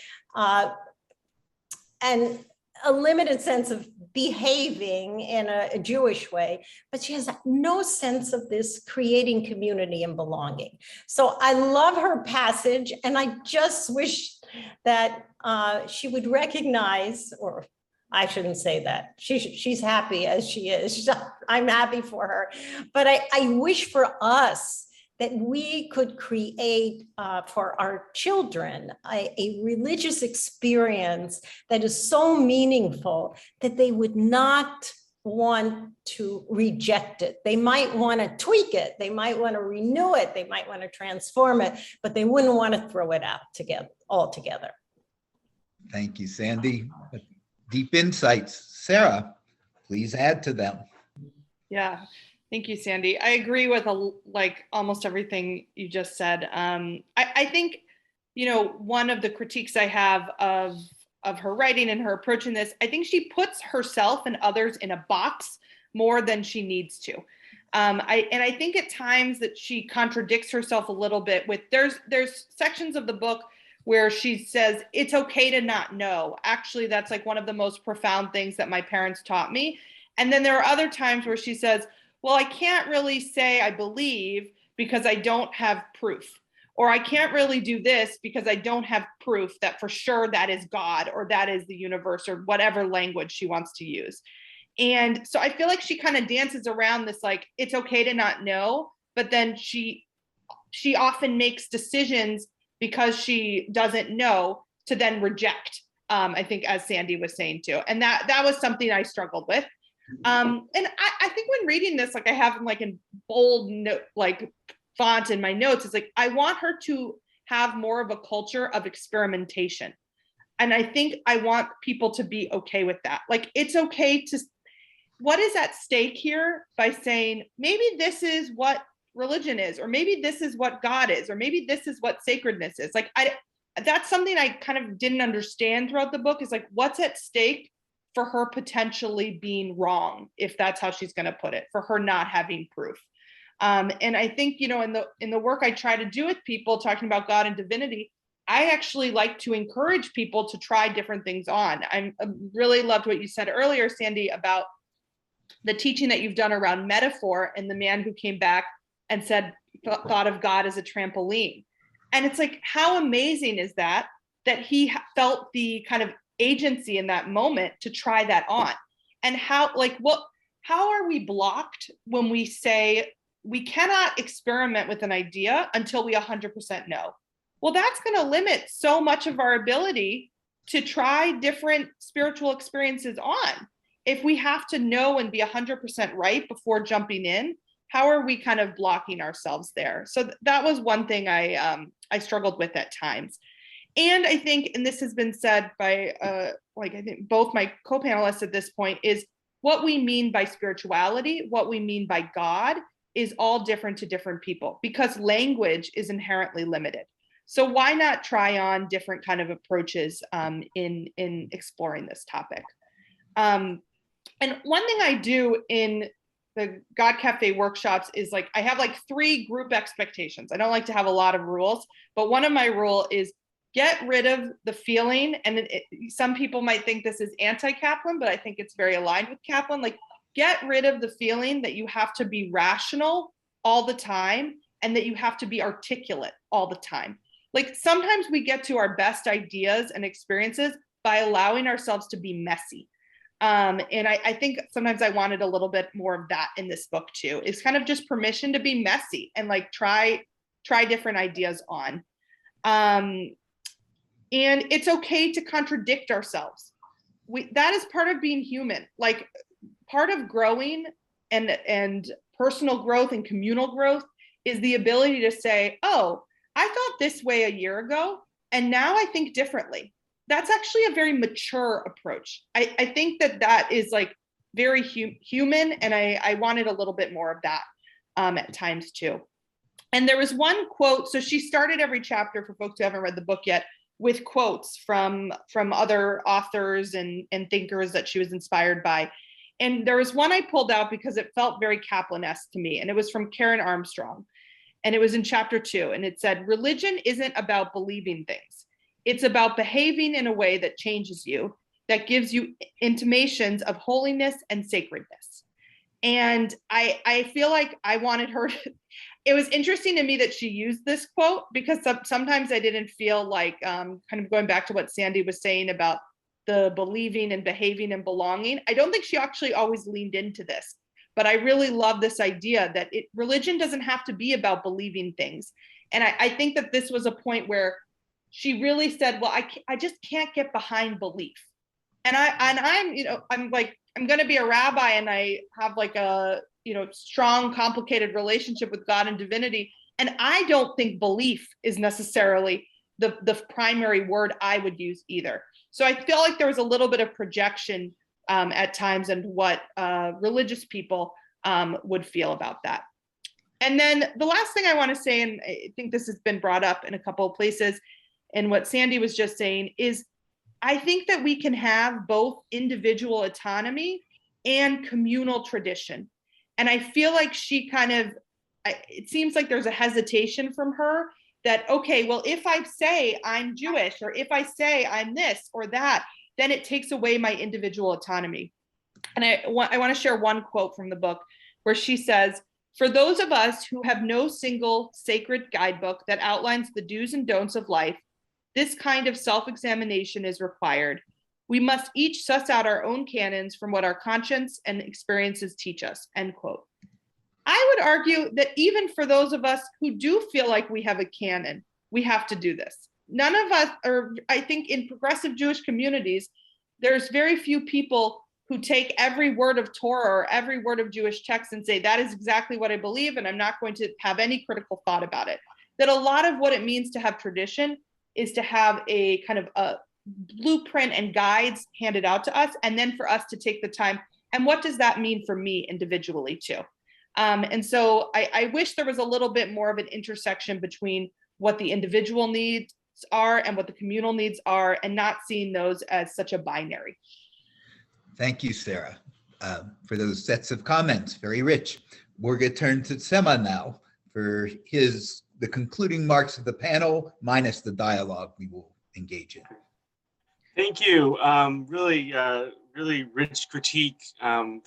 And a limited sense of behaving in a Jewish way, but she has no sense of this creating community and belonging. So I love her passage, and I just wish that she would recognize, or I shouldn't say that. She's happy as she is. I'm happy for her, but I wish for us that we could create for our children a religious experience that is so meaningful that they would not want to reject it. They might want to tweak it. They might want to renew it. They might want to transform it, but they wouldn't want to throw it out altogether. Thank you, Sandy. Deep insights. Sarah, please add to them. Yeah. Thank you, Sandy. I agree with like almost everything you just said. I think, you know, one of the critiques I have of her writing and her approach in this, I think she puts herself and others in a box more than she needs to. I think at times that she contradicts herself a little bit with, there's sections of the book where she says, it's okay to not know. Actually, that's like one of the most profound things that my parents taught me. And then there are other times where she says, well, I can't really say I believe because I don't have proof, or I can't really do this because I don't have proof that for sure that is God or that is the universe or whatever language she wants to use. And so I feel like she kind of dances around this, like, it's okay to not know, but then she often makes decisions because she doesn't know to then reject, I think, as Sandy was saying too. And that was something I struggled with. And I think when reading this, like I have them like in bold note, like font in my notes, it's like, I want her to have more of a culture of experimentation. And I think I want people to be okay with that. Like, it's okay to, what is at stake here by saying, maybe this is what religion is, or maybe this is what God is, or maybe this is what sacredness is. Like, that's something I kind of didn't understand throughout the book, is like, what's at stake for her potentially being wrong, if that's how she's going to put it, for her not having proof. And I think, you know, in the work I try to do with people talking about God and divinity, I actually like to encourage people to try different things on. I really loved what you said earlier, Sandy, about the teaching that you've done around metaphor and the man who came back and said, thought of God as a trampoline. And it's like, how amazing is that he felt the kind of agency in that moment to try that on. And how are we blocked when we say we cannot experiment with an idea until we 100% know? Well, that's going to limit so much of our ability to try different spiritual experiences on. If we have to know and be 100% right before jumping in, how are we kind of blocking ourselves there? So that was one thing I struggled with at times. And I think, and this has been said by I think both my co-panelists at this point, is what we mean by spirituality, what we mean by God, is all different to different people, because language is inherently limited. So why not try on different kind of approaches in exploring this topic? And one thing I do in the God Cafe workshops is, like, I have like 3 group expectations. I don't like to have a lot of rules, but one of my rule is get rid of the feeling. And some people might think this is anti-Kaplan, but I think it's very aligned with Kaplan. Like, get rid of the feeling that you have to be rational all the time and that you have to be articulate all the time. Like, sometimes we get to our best ideas and experiences by allowing ourselves to be messy. And I think sometimes I wanted a little bit more of that in this book too. It's kind of just permission to be messy and like try try different ideas on. And it's okay to contradict ourselves. That is part of being human. Like, part of growing and personal growth and communal growth is the ability to say, oh, I thought this way a year ago, and now I think differently. That's actually a very mature approach. I think that is like very human, and I wanted a little bit more of that at times too. And there was one quote. So she started every chapter, for folks who haven't read the book yet, with quotes from other authors and thinkers that she was inspired by. And there was one I pulled out because it felt very Kaplan-esque to me, and it was from Karen Armstrong. And it was in chapter 2, and it said, religion isn't about believing things. It's about behaving in a way that changes you, that gives you intimations of holiness and sacredness. And I feel like I wanted her to, it was interesting to me that she used this quote, because sometimes I didn't feel like, kind of going back to what Sandy was saying about the believing and behaving and belonging. I don't think she actually always leaned into this, but I really love this idea that religion doesn't have to be about believing things. And I think that this was a point where she really said, well, I just can't get behind belief. And I'm going to be a rabbi, and I have like a, strong, complicated relationship with God and divinity. And I don't think belief is necessarily the primary word I would use either. So I feel like there was a little bit of projection at times and what religious people would feel about that. And then the last thing I want to say, and I think this has been brought up in a couple of places, and what Sandy was just saying, is I think that we can have both individual autonomy and communal tradition. And I feel like she it seems like there's a hesitation from her that, okay, well, if I say I'm Jewish, or if I say I'm this or that, then it takes away my individual autonomy. And I want to share one quote from the book where she says, for those of us who have no single sacred guidebook that outlines the do's and don'ts of life, this kind of self-examination is required. We must each suss out our own canons from what our conscience and experiences teach us, end quote. I would argue that even for those of us who do feel like we have a canon, we have to do this. None of us, or I think in progressive Jewish communities, there's very few people who take every word of Torah or every word of Jewish text and say, that is exactly what I believe, and I'm not going to have any critical thought about it. That a lot of what it means to have tradition is to have a kind of a blueprint and guides handed out to us, and then for us to take the time, and what does that mean for me individually too? And so I wish there was a little bit more of an intersection between what the individual needs are and what the communal needs are, and not seeing those as such a binary. Thank you, Sarah, for those sets of comments. Very rich. We're going to turn to Tzemah now for the concluding marks of the panel, minus the dialogue we will engage in. Thank you. Really rich critique from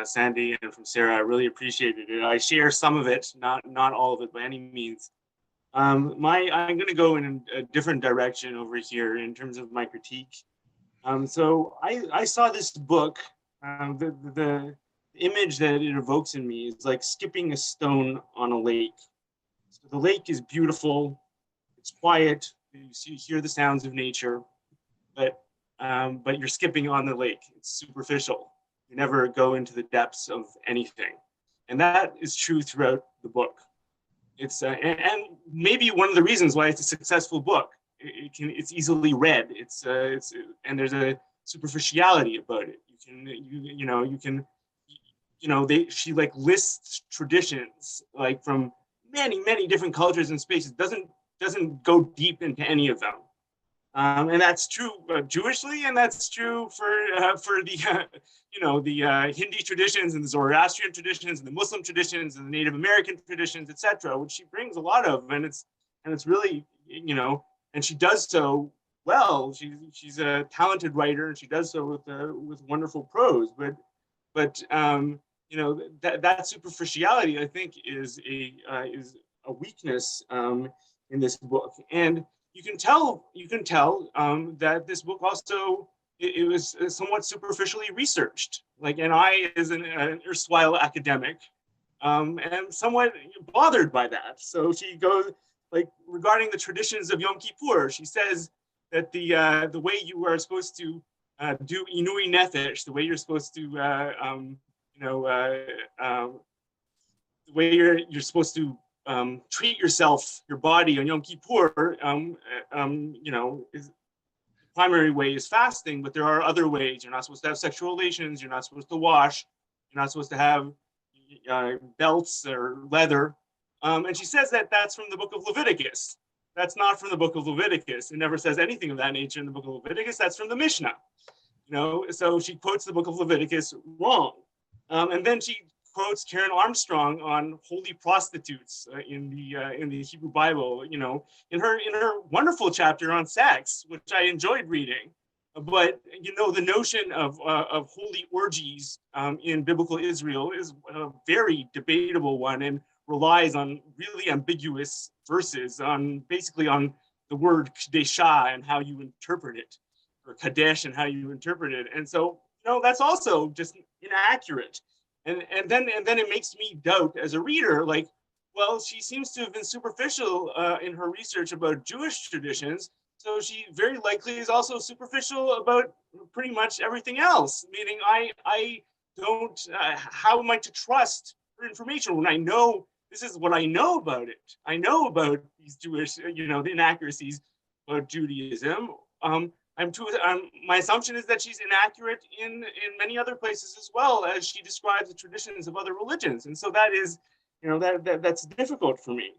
Sandy and from Sarah. I really appreciated it. I share some of it, not all of it by any means. I'm going to go in a different direction over here in terms of my critique. So I saw this book. The image that it evokes in me is like skipping a stone on a lake. So the lake is beautiful. It's quiet. You hear the sounds of nature, but you're skipping on the lake. It's superficial. You never go into the depths of anything, and that is true throughout the book. It's and maybe one of the reasons why it's a successful book. It's easily read. And there's a superficiality about it. She like lists traditions like from many different cultures and spaces. Doesn't go deep into any of them. And that's true Jewishly, and that's true for the Hindi traditions and the Zoroastrian traditions and the Muslim traditions and the Native American traditions, etc., which she brings a lot of, and it's really, and she does so well. She's a talented writer, and she does so with wonderful prose. But that superficiality, I think, is a weakness in this book, and you can tell that this book also it was somewhat superficially researched. And I, as an erstwhile academic, and somewhat bothered by that. So she goes, like, regarding the traditions of Yom Kippur, she says that the way you are supposed to do inui nefesh, the way you're supposed to, the way you're supposed to treat yourself, your body on Yom Kippur, is the primary way is fasting, but there are other ways. You're not supposed to have sexual relations. You're not supposed to wash. You're not supposed to have belts or leather. And she says that that's from the book of Leviticus. That's not from the book of Leviticus. It never says anything of that nature in the book of Leviticus. That's from the Mishnah. So she quotes the book of Leviticus wrong. And then she quotes Karen Armstrong on holy prostitutes in the Hebrew Bible, in her wonderful chapter on sex, which I enjoyed reading. But the notion of holy orgies in biblical Israel is a very debatable one, and relies on really ambiguous verses, basically on the word kadesha and how you interpret it, or kadesh and how you interpret it. And so that's also just inaccurate. And then it makes me doubt as a reader, like, well, she seems to have been superficial in her research about Jewish traditions. So she very likely is also superficial about pretty much everything else, meaning I don't, how am I to trust her information when I know this is what I know about it? I know about these Jewish, the inaccuracies about Judaism. My assumption is that she's inaccurate in many other places as well, as she describes the traditions of other religions. And so that is, that's difficult for me.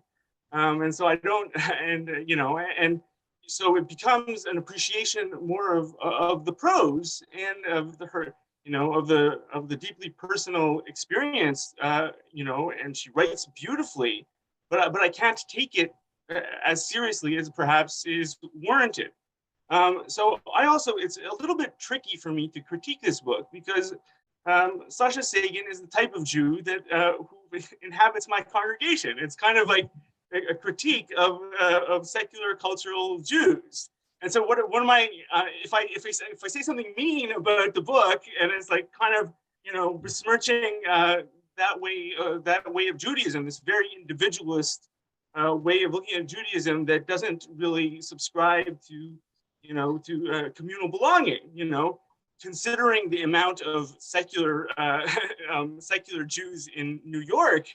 And so I don't, and so it becomes an appreciation more of the prose and of the deeply personal experience, and she writes beautifully, but I can't take it as seriously as perhaps is warranted. So it's a little bit tricky for me to critique this book, because Sasha Sagan is the type of Jew that who inhabits my congregation. It's kind of like a critique of secular cultural Jews. And so what am I, if I say something mean about the book, and it's like kind of, besmirching that way of Judaism, this very individualist way of looking at Judaism that doesn't really subscribe to, communal belonging, considering the amount of secular Jews in New York,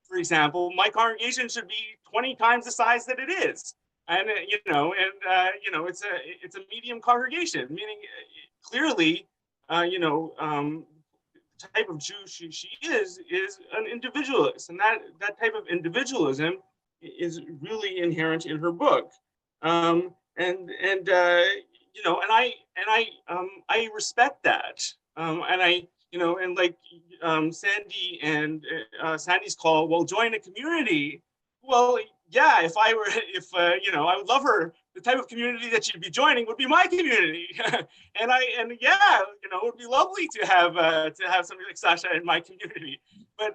for example, my congregation should be 20 times the size that it is. And it's a medium congregation, meaning clearly, the type of Jew she is an individualist, and that type of individualism is really inherent in her book. I respect that, and like Sandy and Sandy's call, well, join a community. Well, yeah, I would love her. The type of community that she'd be joining would be my community, it would be lovely to have somebody like Sasha in my community. But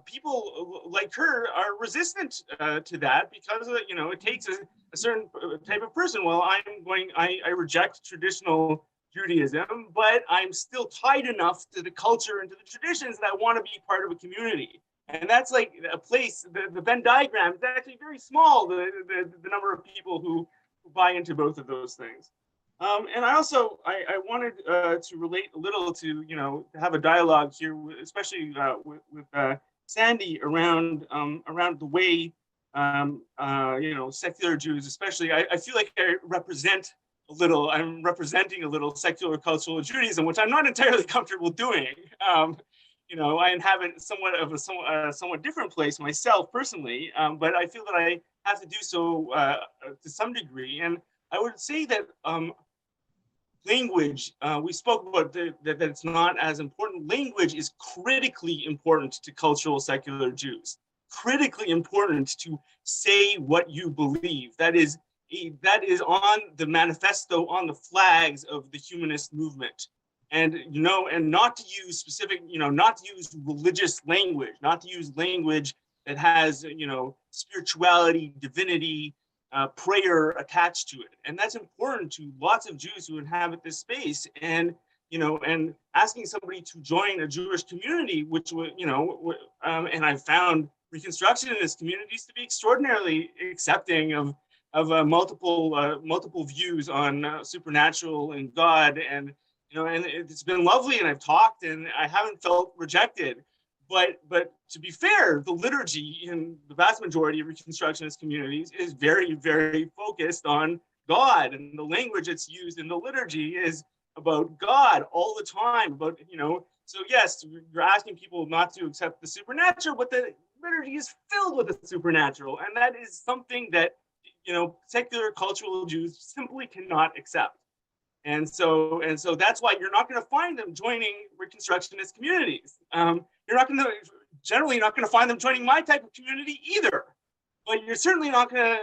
people like her are resistant to that, because it takes a certain type of person. Well, I reject traditional Judaism, but I'm still tied enough to the culture and to the traditions that I want to be part of a community. And that's like a place, the Venn diagram is actually very small, the number of people who buy into both of those things. And I wanted to relate a little to, have a dialogue here, especially with Sandy around the way, secular Jews, especially, I feel like I'm representing a little secular cultural Judaism, which I'm not entirely comfortable doing. I inhabit somewhat of a somewhat different place myself personally, but I feel that I have to do so to some degree. And I would say that language, we spoke about that it's not as important. Language is critically important to cultural secular Jews. Critically important to say what you believe. That is on the manifesto, on the flags of the humanist movement. And not to use specific, not to use religious language, not to use language that has, spirituality, divinity, prayer attached to it. And that's important to lots of Jews who inhabit this space. And and asking somebody to join a Jewish community, which would, and I found Reconstructionist communities to be extraordinarily accepting of multiple views on supernatural and God, and and it's been lovely, and I've talked, and I haven't felt rejected. But to be fair, the liturgy in the vast majority of Reconstructionist communities is very, very focused on God, and the language that's used in the liturgy is about God all the time. About so yes, you're asking people not to accept the supernatural, but the liturgy is filled with the supernatural, and that is something that secular cultural Jews simply cannot accept. And so that's why you're not going to find them joining Reconstructionist communities. You're not going to find them joining my type of community either. But you're certainly not going to,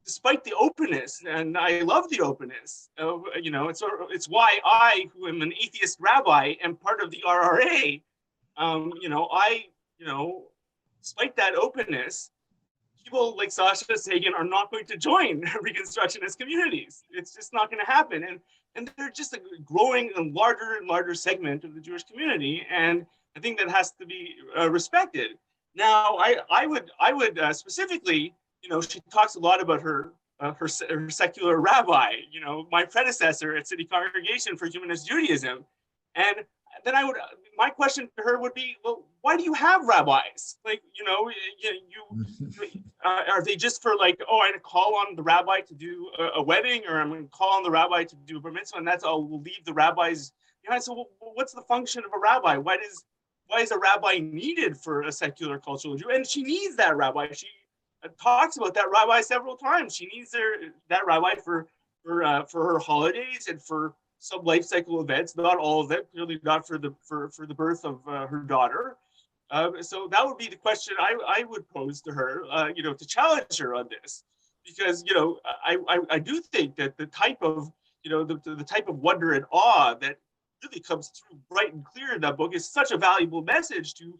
despite the openness, and I love the openness. It's why I, who am an atheist rabbi, am part of the RRA. Despite that openness, people like Sasha Sagan are not going to join Reconstructionist communities. It's just not going to happen. And they're just a growing and larger segment of the Jewish community. And I think that has to be respected. Now, I would specifically, she talks a lot about her secular rabbi, my predecessor at City Congregation for Humanist Judaism. And then my question to her would be, well, why do you have rabbis? Are they just for I'm going to call on the rabbi to do a wedding, or I'm going to call on the rabbi to do a bar mitzvah, and that's all, we'll leave the rabbis. So what's the function of a rabbi? Why is a rabbi needed for a secular cultural Jew? And she needs that rabbi. She talks about that rabbi several times. She needs that rabbi for her holidays and for some life cycle events, not all of them, clearly not for the birth of her daughter. So that would be the question I would pose to her, to challenge her on this, because I do think that the type of the type of wonder and awe that really comes through bright and clear in that book is such a valuable message to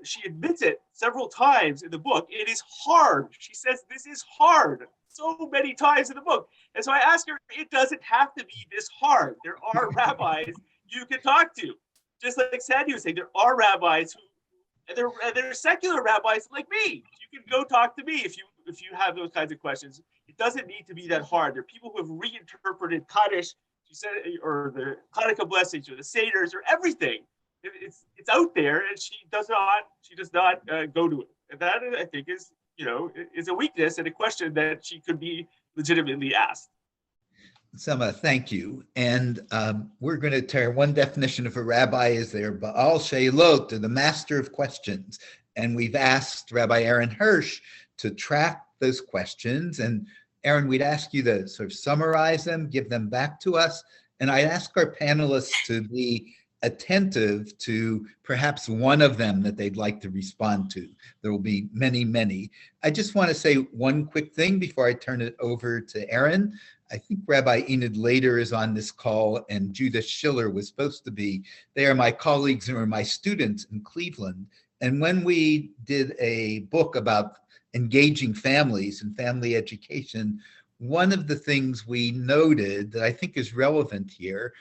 she admits it several times in the book. It is hard. She says this is hard so many times in the book. And so I ask her, it doesn't have to be this hard. There are rabbis you can talk to. Just like Sandy was saying, there are rabbis they're secular rabbis like me. You can go talk to me if you have those kinds of questions. It doesn't need to be that hard. There are people who have reinterpreted Kaddish, she said, or the Hanukkah blessings, or the Seders, or everything. It's out there, and she does not go to it. And that, I think, is a weakness and a question that she could be legitimately asked. Tzemah, thank you. And we're going to tear one definition of a rabbi is their Baal Sheilot, or the master of questions. And we've asked Rabbi Aaron Hirsch to track those questions. And Aaron, we'd ask you to sort of summarize them, give them back to us. And I'd ask our panelists to be attentive to perhaps one of them that they'd like to respond to. There will be many, many. I just want to say one quick thing before I turn it over to Aaron. I think Rabbi Enid Lader is on this call, and Judith Schiller was supposed to be. They are my colleagues and are my students in Cleveland. And when we did a book about engaging families and family education, one of the things we noted that I think is relevant here,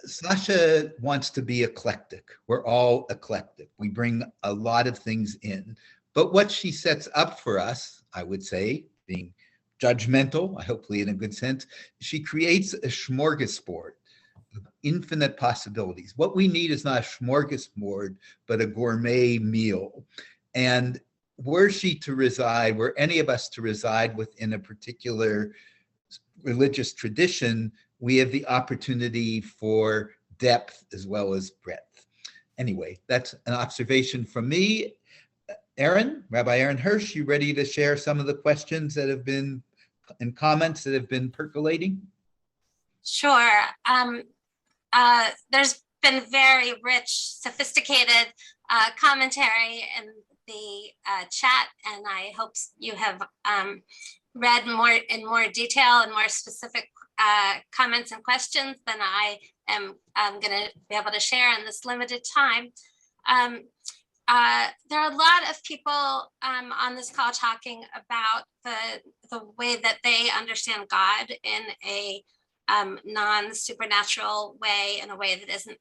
Sasha wants to be eclectic. We're all eclectic. We bring a lot of things in. But what she sets up for us, I would say, being judgmental, hopefully in a good sense, she creates a smorgasbord of infinite possibilities. What we need is not a smorgasbord, but a gourmet meal. And were she to reside, were any of us to reside within a particular religious tradition, we have the opportunity for depth as well as breadth. Anyway, that's an observation from me. Aaron, Rabbi Aaron Hirsch, you ready to share some of the questions that have been and comments that have been percolating? Sure. There's been very rich, sophisticated commentary in the chat, and I hope you have read in more detail and more specific comments and questions than I am going to be able to share in this limited time. there are a lot of people on this call talking about the way that they understand God in a non-supernatural way, in a way that isn't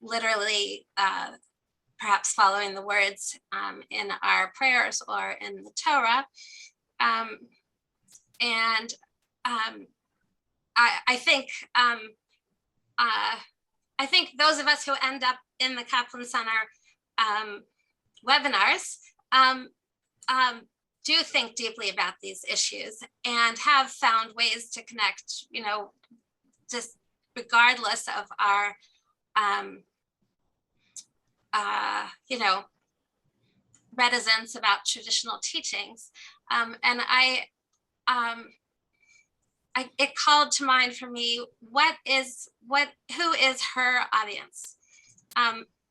literally perhaps following the words in our prayers or in the Torah. And I think those of us who end up in the Kaplan Center webinars do think deeply about these issues and have found ways to connect, you know, just regardless of our, you know, reticence about traditional teachings. And it called to mind for me, who is her audience?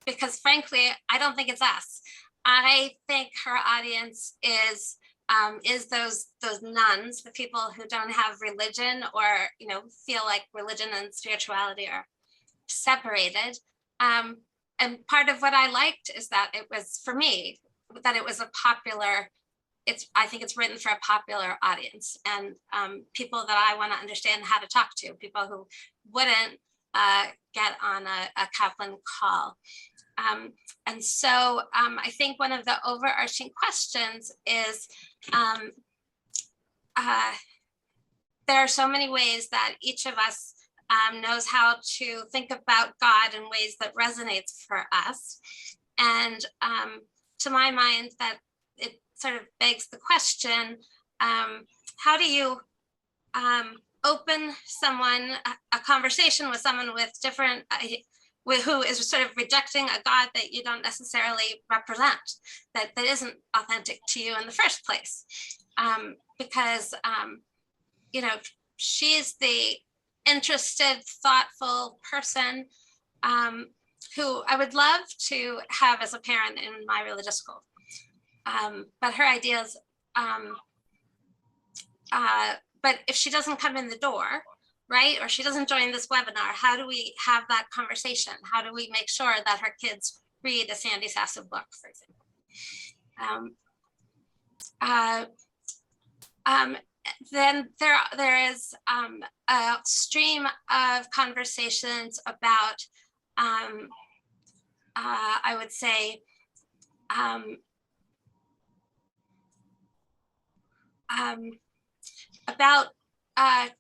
Because frankly, I don't think it's us. I think her audience is those nuns, the people who don't have religion, or, you know, feel like religion and spirituality are separated. And part of what I liked is that it was, for me, that it was a popular, I think it's written for a popular audience, and people that I want to understand how to talk to, people who wouldn't get on a Kaplan call. And so I think one of the overarching questions is, there are so many ways that each of us knows how to think about God in ways that resonates for us. And to my mind, that it sort of begs the question, how do you open someone, a conversation with someone with different, who is sort of rejecting a God that you don't necessarily represent, that isn't authentic to you in the first place? Because, you know, she's the interested, thoughtful person who I would love to have as a parent in my religious school. But her ideas, but if she doesn't come in the door, right, or she doesn't join this webinar, how do we have that conversation? How do we make sure that her kids read a Sandy Sasso book, for example? Then there is a stream of conversations about, I would say, about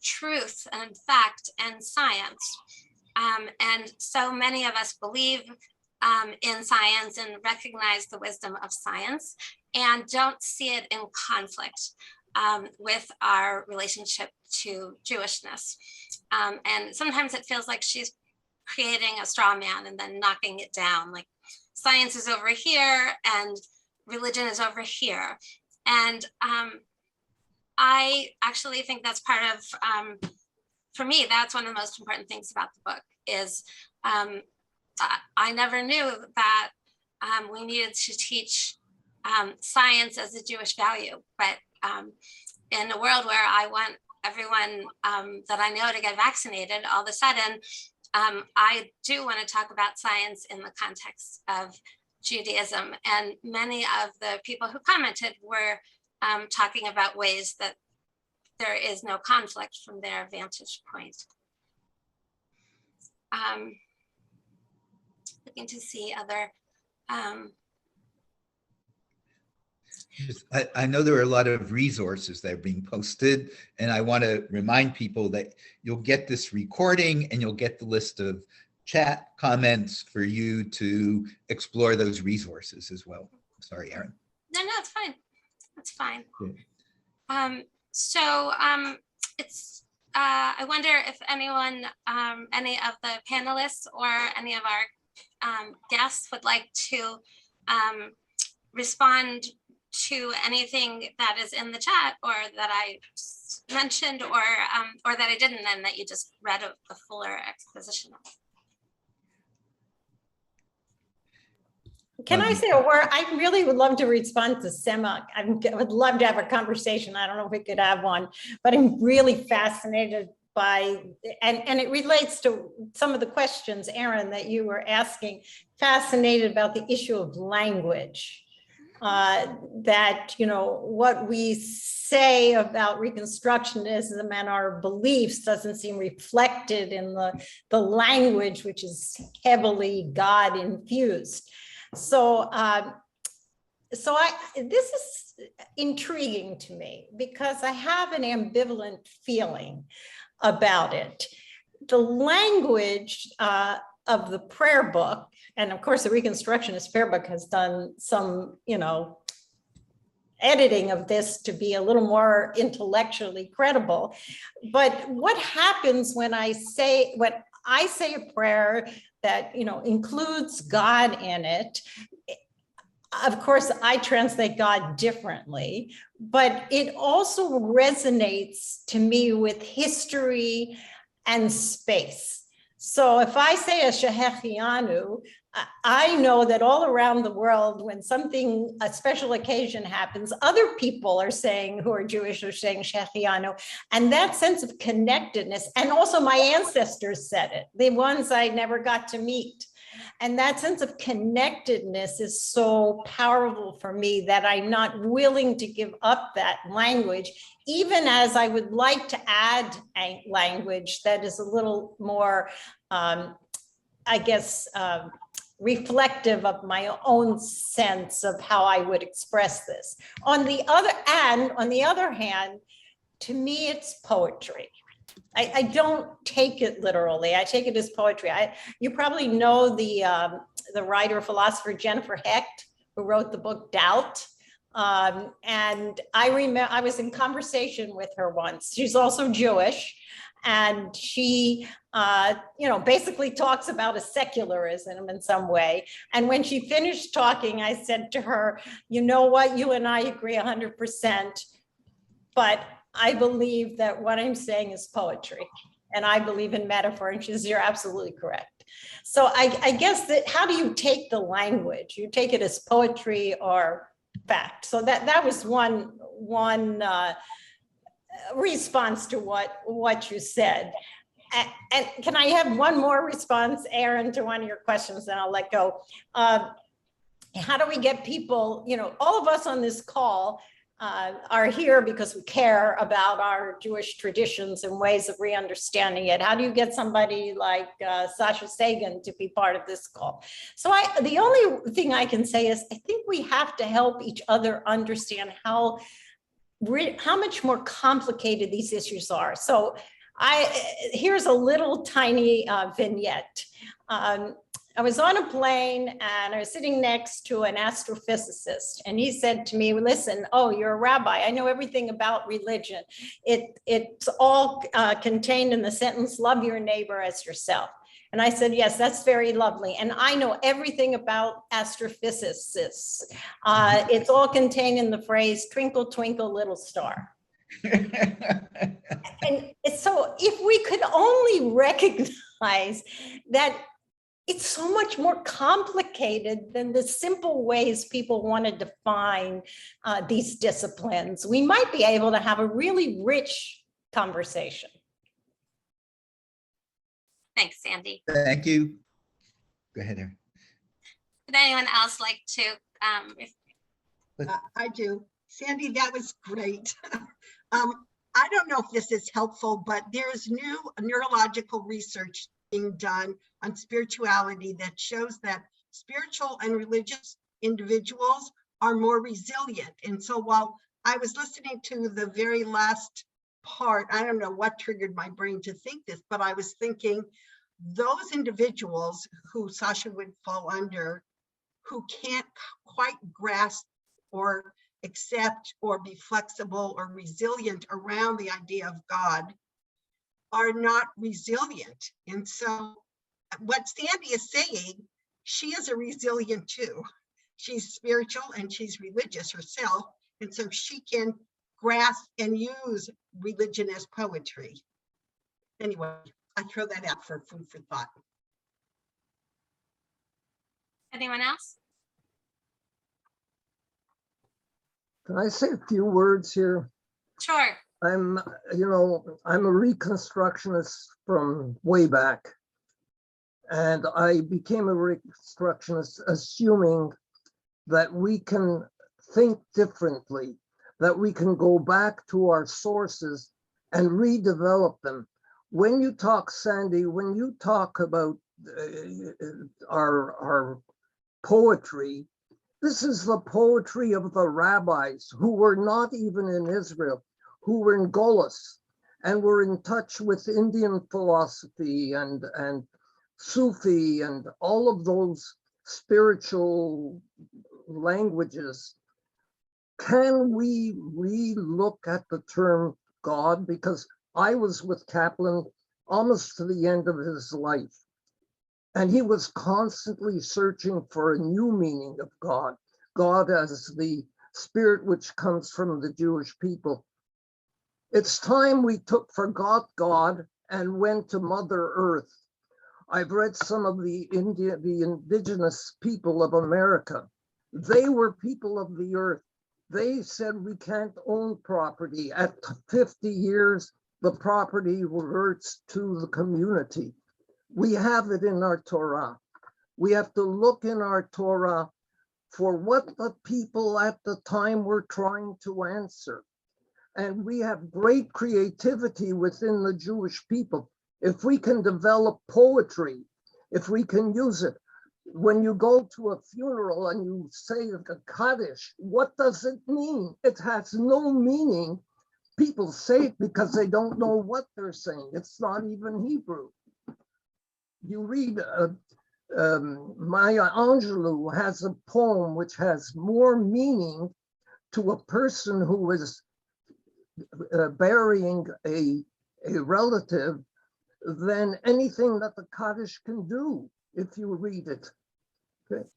truth and fact and science. And so many of us believe in science and recognize the wisdom of science and don't see it in conflict with our relationship to Jewishness. And sometimes it feels like she's creating a straw man and then knocking it down, like science is over here and religion is over here. And I actually think that's part of, for me, that's one of the most important things about the book is I never knew that we needed to teach science as a Jewish value, but in a world where I want everyone that I know to get vaccinated, all of a sudden, I do want to talk about science in the context of Judaism. And many of the people who commented were talking about ways that there is no conflict from their vantage point. Looking to see other. I know there are a lot of resources that are being posted, and I want to remind people that you'll get this recording and you'll get the list of chat comments for you to explore those resources as well. Sorry, Erin. No, it's fine. That's fine. Yeah. It's, I wonder if anyone, any of the panelists or any of our guests would like to respond to anything that is in the chat or that I mentioned or that I didn't, and that you just read a fuller exposition of. Can I say a word? I really would love to respond to Tzemah. I would love to have a conversation. I don't know if we could have one, but I'm really fascinated by, and it relates to some of the questions, Aaron, that you were asking, fascinated about the issue of language. That, you know, what we say about Reconstructionism and our beliefs doesn't seem reflected in the language, which is heavily God infused. So, this is intriguing to me because I have an ambivalent feeling about it. The language of the prayer book, and of course the Reconstructionist prayer book has done some, you know, editing of this to be a little more intellectually credible. But what happens when I say a prayer that, you know, includes God in it? Of course, I translate God differently, but it also resonates to me with history and space. So if I say a Shehechianu, I know that all around the world, when a special occasion happens, other people are saying, who are Jewish, are saying Shehechianu, and that sense of connectedness, and also my ancestors said it, the ones I never got to meet. And that sense of connectedness is so powerful for me that I'm not willing to give up that language, even as I would like to add a language that is a little more, I guess, reflective of my own sense of how I would express this. On the other hand, to me, it's poetry. I don't take it literally. I take it as poetry. You probably know the writer, philosopher Jennifer Hecht, who wrote the book Doubt. And I remember I was in conversation with her once. She's also Jewish, and she, you know, basically talks about a secularism in some way. And when she finished talking, I said to her, "You know what? You and I agree 100%, but I believe that what I'm saying is poetry, and I believe in metaphor." And she says, "You're absolutely correct." So I guess that, how do you take the language? You take it as poetry or fact. So that was one response to what you said. And can I have one more response, Aaron, to one of your questions, and I'll let go. How do we get people, you know, all of us on this call are here because we care about our Jewish traditions and ways of re-understanding it. How do you get somebody like Sasha Sagan to be part of this call? So the only thing I can say is I think we have to help each other understand how much more complicated these issues are. So here's a little tiny vignette. I was on a plane and I was sitting next to an astrophysicist, and he said to me, "Listen, oh, you're a rabbi. I know everything about religion. It's all contained in the sentence, love your neighbor as yourself." And I said, "Yes, that's very lovely. And I know everything about astrophysicists. It's all contained in the phrase, twinkle, twinkle, little star." And so if we could only recognize that it's so much more complicated than the simple ways people want to define these disciplines, we might be able to have a really rich conversation. Thanks, Sandy. Thank you. Go ahead, Erin. Would anyone else like to? I do. Sandy, that was great. I don't know if this is helpful, but there's new neurological research being done on spirituality that shows that spiritual and religious individuals are more resilient. And so while I was listening to the very last part, I don't know what triggered my brain to think this, but I was thinking those individuals who Sasha would fall under, who can't quite grasp or accept or be flexible or resilient around the idea of God, are not resilient. And so what Sandy is saying, she is a resilient too. She's spiritual and she's religious herself. And so she can grasp and use religion as poetry. Anyway, I throw that out for food for thought. Anyone else? Can I say a few words here? Sure. I'm a Reconstructionist from way back. And I became a Reconstructionist assuming that we can think differently, that we can go back to our sources and redevelop them. When you talk, Sandy, when you talk about our poetry, this is the poetry of the rabbis who were not even in Israel, who were in Golis and were in touch with Indian philosophy and Sufi and all of those spiritual languages. Can we re-look at the term God? Because I was with Kaplan almost to the end of his life. And he was constantly searching for a new meaning of God, God as the spirit which comes from the Jewish people. It's time we forgot God and went to Mother Earth. I've read some of the indigenous people of America. They were people of the earth. They said we can't own property. At 50 years, the property reverts to the community. We have it in our Torah. We have to look in our Torah for what the people at the time were trying to answer. And we have great creativity within the Jewish people. If we can develop poetry, if we can use it, when you go to a funeral and you say a Kaddish, what does it mean? It has no meaning. People say it because they don't know what they're saying. It's not even Hebrew. You read Maya Angelou has a poem which has more meaning to a person who is burying a relative than anything that the Kaddish can do if you read it. Okay.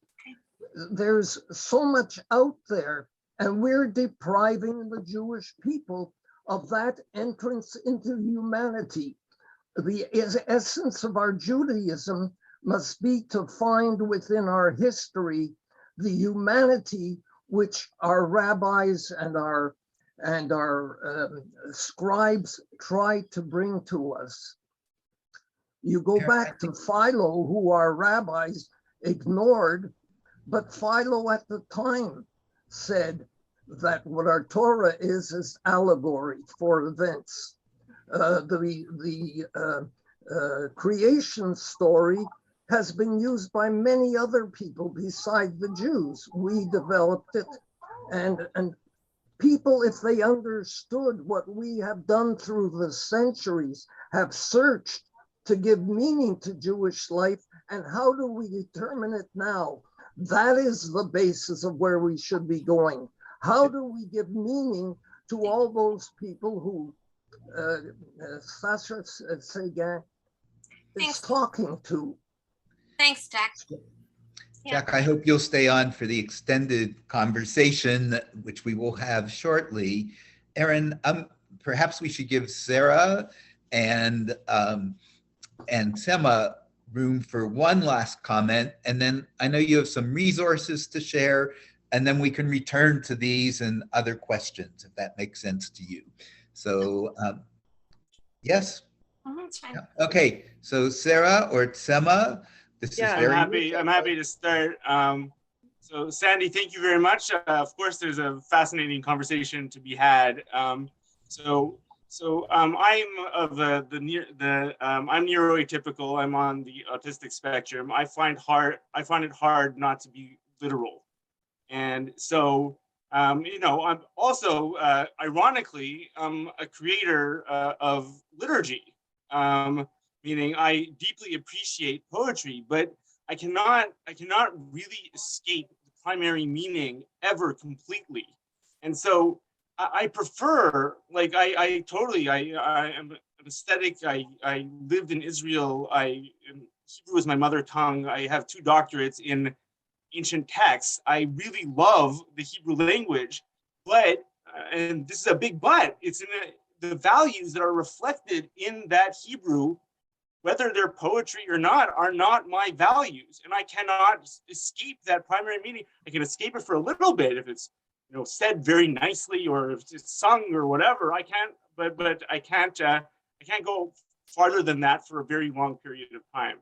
There's so much out there, and we're depriving the Jewish people of that entrance into humanity. The essence of our Judaism must be to find within our history the humanity which our rabbis and our scribes tried to bring to us. You go back to Philo, who our rabbis ignored, but Philo at the time said that what our Torah is allegory for events. The creation story has been used by many other people beside the Jews. We developed it, and people, if they understood what we have done through the centuries, have searched to give meaning to Jewish life. And how do we determine it now? That is the basis of where we should be going. How do we give meaning to all those people who Sasha Sagan is talking to? Thanks, Jack. Jack, I hope you'll stay on for the extended conversation, which we will have shortly. Erin, perhaps we should give Sarah and Tzemah room for one last comment, and then I know you have some resources to share, and then we can return to these and other questions, if that makes sense to you. So, yes? That's fine. Yeah. Okay, so Sarah or Tzemah, this is very... I'm happy to start. So Sandy, thank you very much. Of course, there's a fascinating conversation to be had. I'm of I'm neuroatypical. I'm on the autistic spectrum. I find it hard not to be literal, and so I'm also ironically a creator of liturgy, meaning I deeply appreciate poetry, but I cannot really escape the primary meaning ever completely, and so I prefer, like, I'm aesthetic. I lived in Israel. Hebrew is my mother tongue. I have 2 doctorates in ancient texts. I really love the Hebrew language, but, and this is a big but, it's in the values that are reflected in that Hebrew, whether they're poetry or not, are not my values. And I cannot escape that primary meaning. I can escape it for a little bit if it's said very nicely or if it's sung or whatever. I can't, but I can't go farther than that for a very long period of time.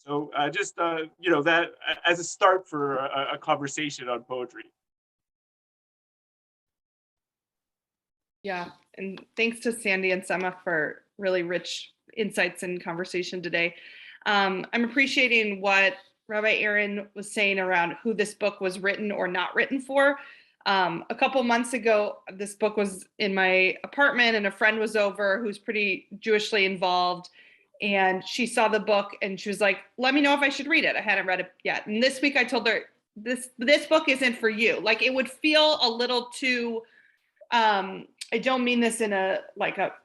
So just that as a start for a conversation on poetry. Yeah, and thanks to Sandy and Tzemah for really rich insights and conversation today. I'm appreciating what Rabbi Aaron was saying around who this book was written or not written for. A couple months ago, this book was in my apartment and a friend was over who's pretty Jewishly involved. And she saw the book and she was like, let me know if I should read it. I hadn't read it yet. And this week I told her, this book isn't for you. Like, it would feel a little too, I don't mean this in a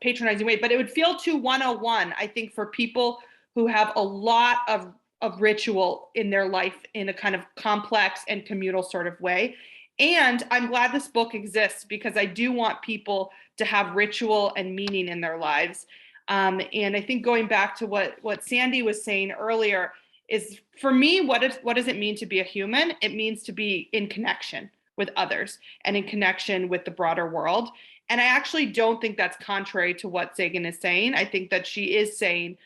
patronizing way, but it would feel too 101, I think, for people who have a lot of ritual in their life in a kind of complex and communal sort of way. And I'm glad this book exists because I do want people to have ritual and meaning in their lives. And I think going back to what Sandy was saying earlier is, for me, what does it mean to be a human? It means to be in connection with others and in connection with the broader world. And I actually don't think that's contrary to what Sagan is saying. I think that she is saying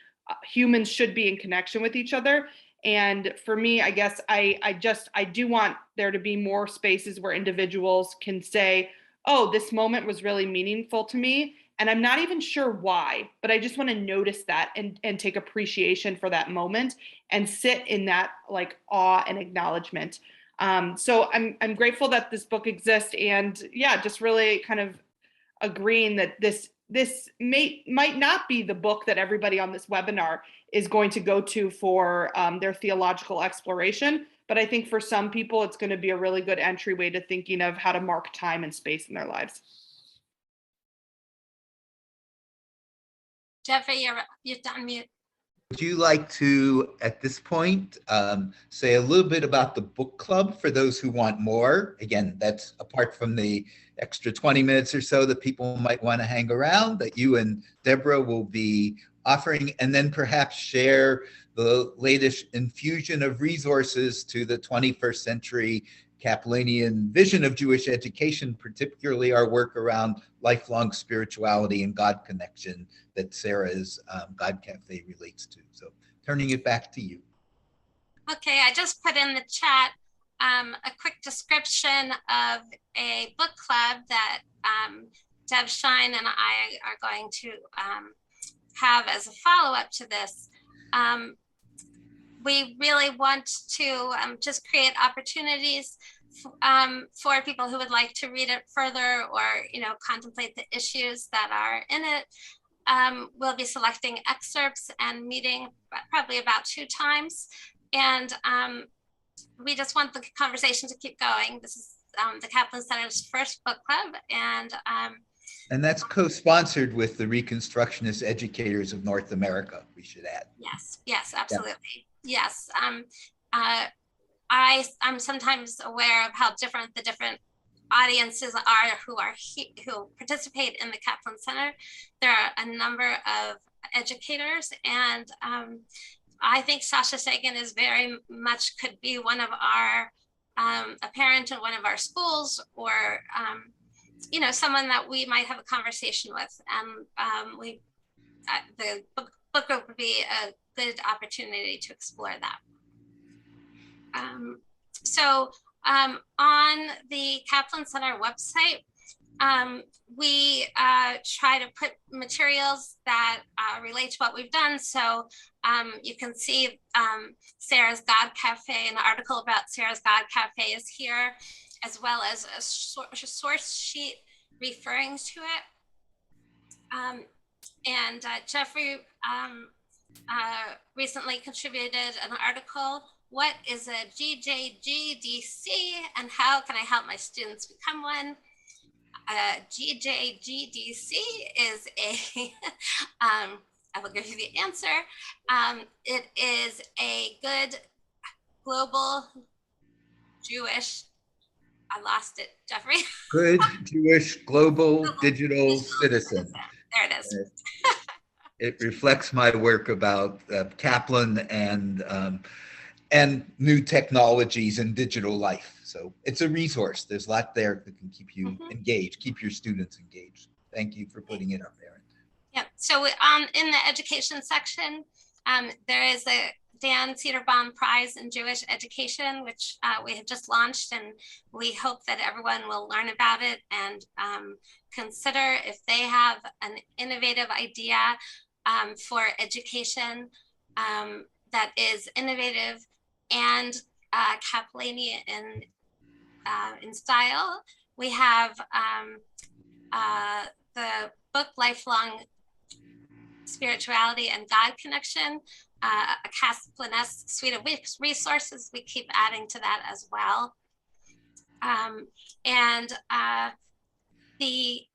humans should be in connection with each other. And for me, I guess I do want there to be more spaces where individuals can say, oh, this moment was really meaningful to me. And I'm not even sure why, but I just want to notice that and take appreciation for that moment and sit in that like awe and acknowledgement. So I'm grateful that this book exists, and yeah, just really kind of agreeing that this might not be the book that everybody on this webinar is going to go to for their theological exploration. But I think for some people, it's going to be a really good entryway to thinking of how to mark time and space in their lives. Jeffrey, you're on mute. Would you like to, at this point, say a little bit about the book club for those who want more? Again, that's apart from the extra 20 minutes or so that people might want to hang around, that you and Deborah will be offering, and then perhaps share the latest infusion of resources to the 21st century Kaplanian vision of Jewish education, particularly our work around lifelong spirituality and God connection that Sarah's God Cafe relates to. So turning it back to you. Okay, I just put in the chat a quick description of a book club that Deb Shine and I are going to have as a follow-up to this. We really want to just create opportunities for people who would like to read it further or, contemplate the issues that are in it. We'll be selecting excerpts and meeting probably about 2 times. And we just want the conversation to keep going. This is the Kaplan Center's first book club. And that's co-sponsored with the Reconstructionist Educators of North America, we should add. Yes, absolutely. Yeah. Yes. I'm sometimes aware of how different the different audiences are who participate in the Kaplan Center. There are a number of educators, and I think Sasha Sagan is very much could be one of our a parent in one of our schools, or someone that we might have a conversation with, and the book group would be a good opportunity to explore that. So on the Kaplan Center website, we try to put materials that relate to what we've done. So you can see Sarah's God Cafe, an article about Sarah's God Cafe is here, as well as a source sheet referring to it. And Jeffrey recently contributed an article, "What is a GJGDC and how can I help my students become one?" GJGDC is a, I will give you the answer. It is a good global Jewish, I lost it, Jeffrey. Good Jewish global digital citizen. There it is. It reflects my work about Kaplan and and new technologies and digital life. So it's a resource. There's a lot there that can keep you engaged, keep your students engaged. Thank you for putting it up, Erin. Yeah, so in the education section, there is a Dan Cederbaum Prize in Jewish Education, which we have just launched, and we hope that everyone will learn about it and consider if they have an innovative idea for education that is innovative and Kaplanian in style. We have the book Lifelong Spirituality and God Connection, a Kaplanesque suite of resources. We keep adding to that as well. And we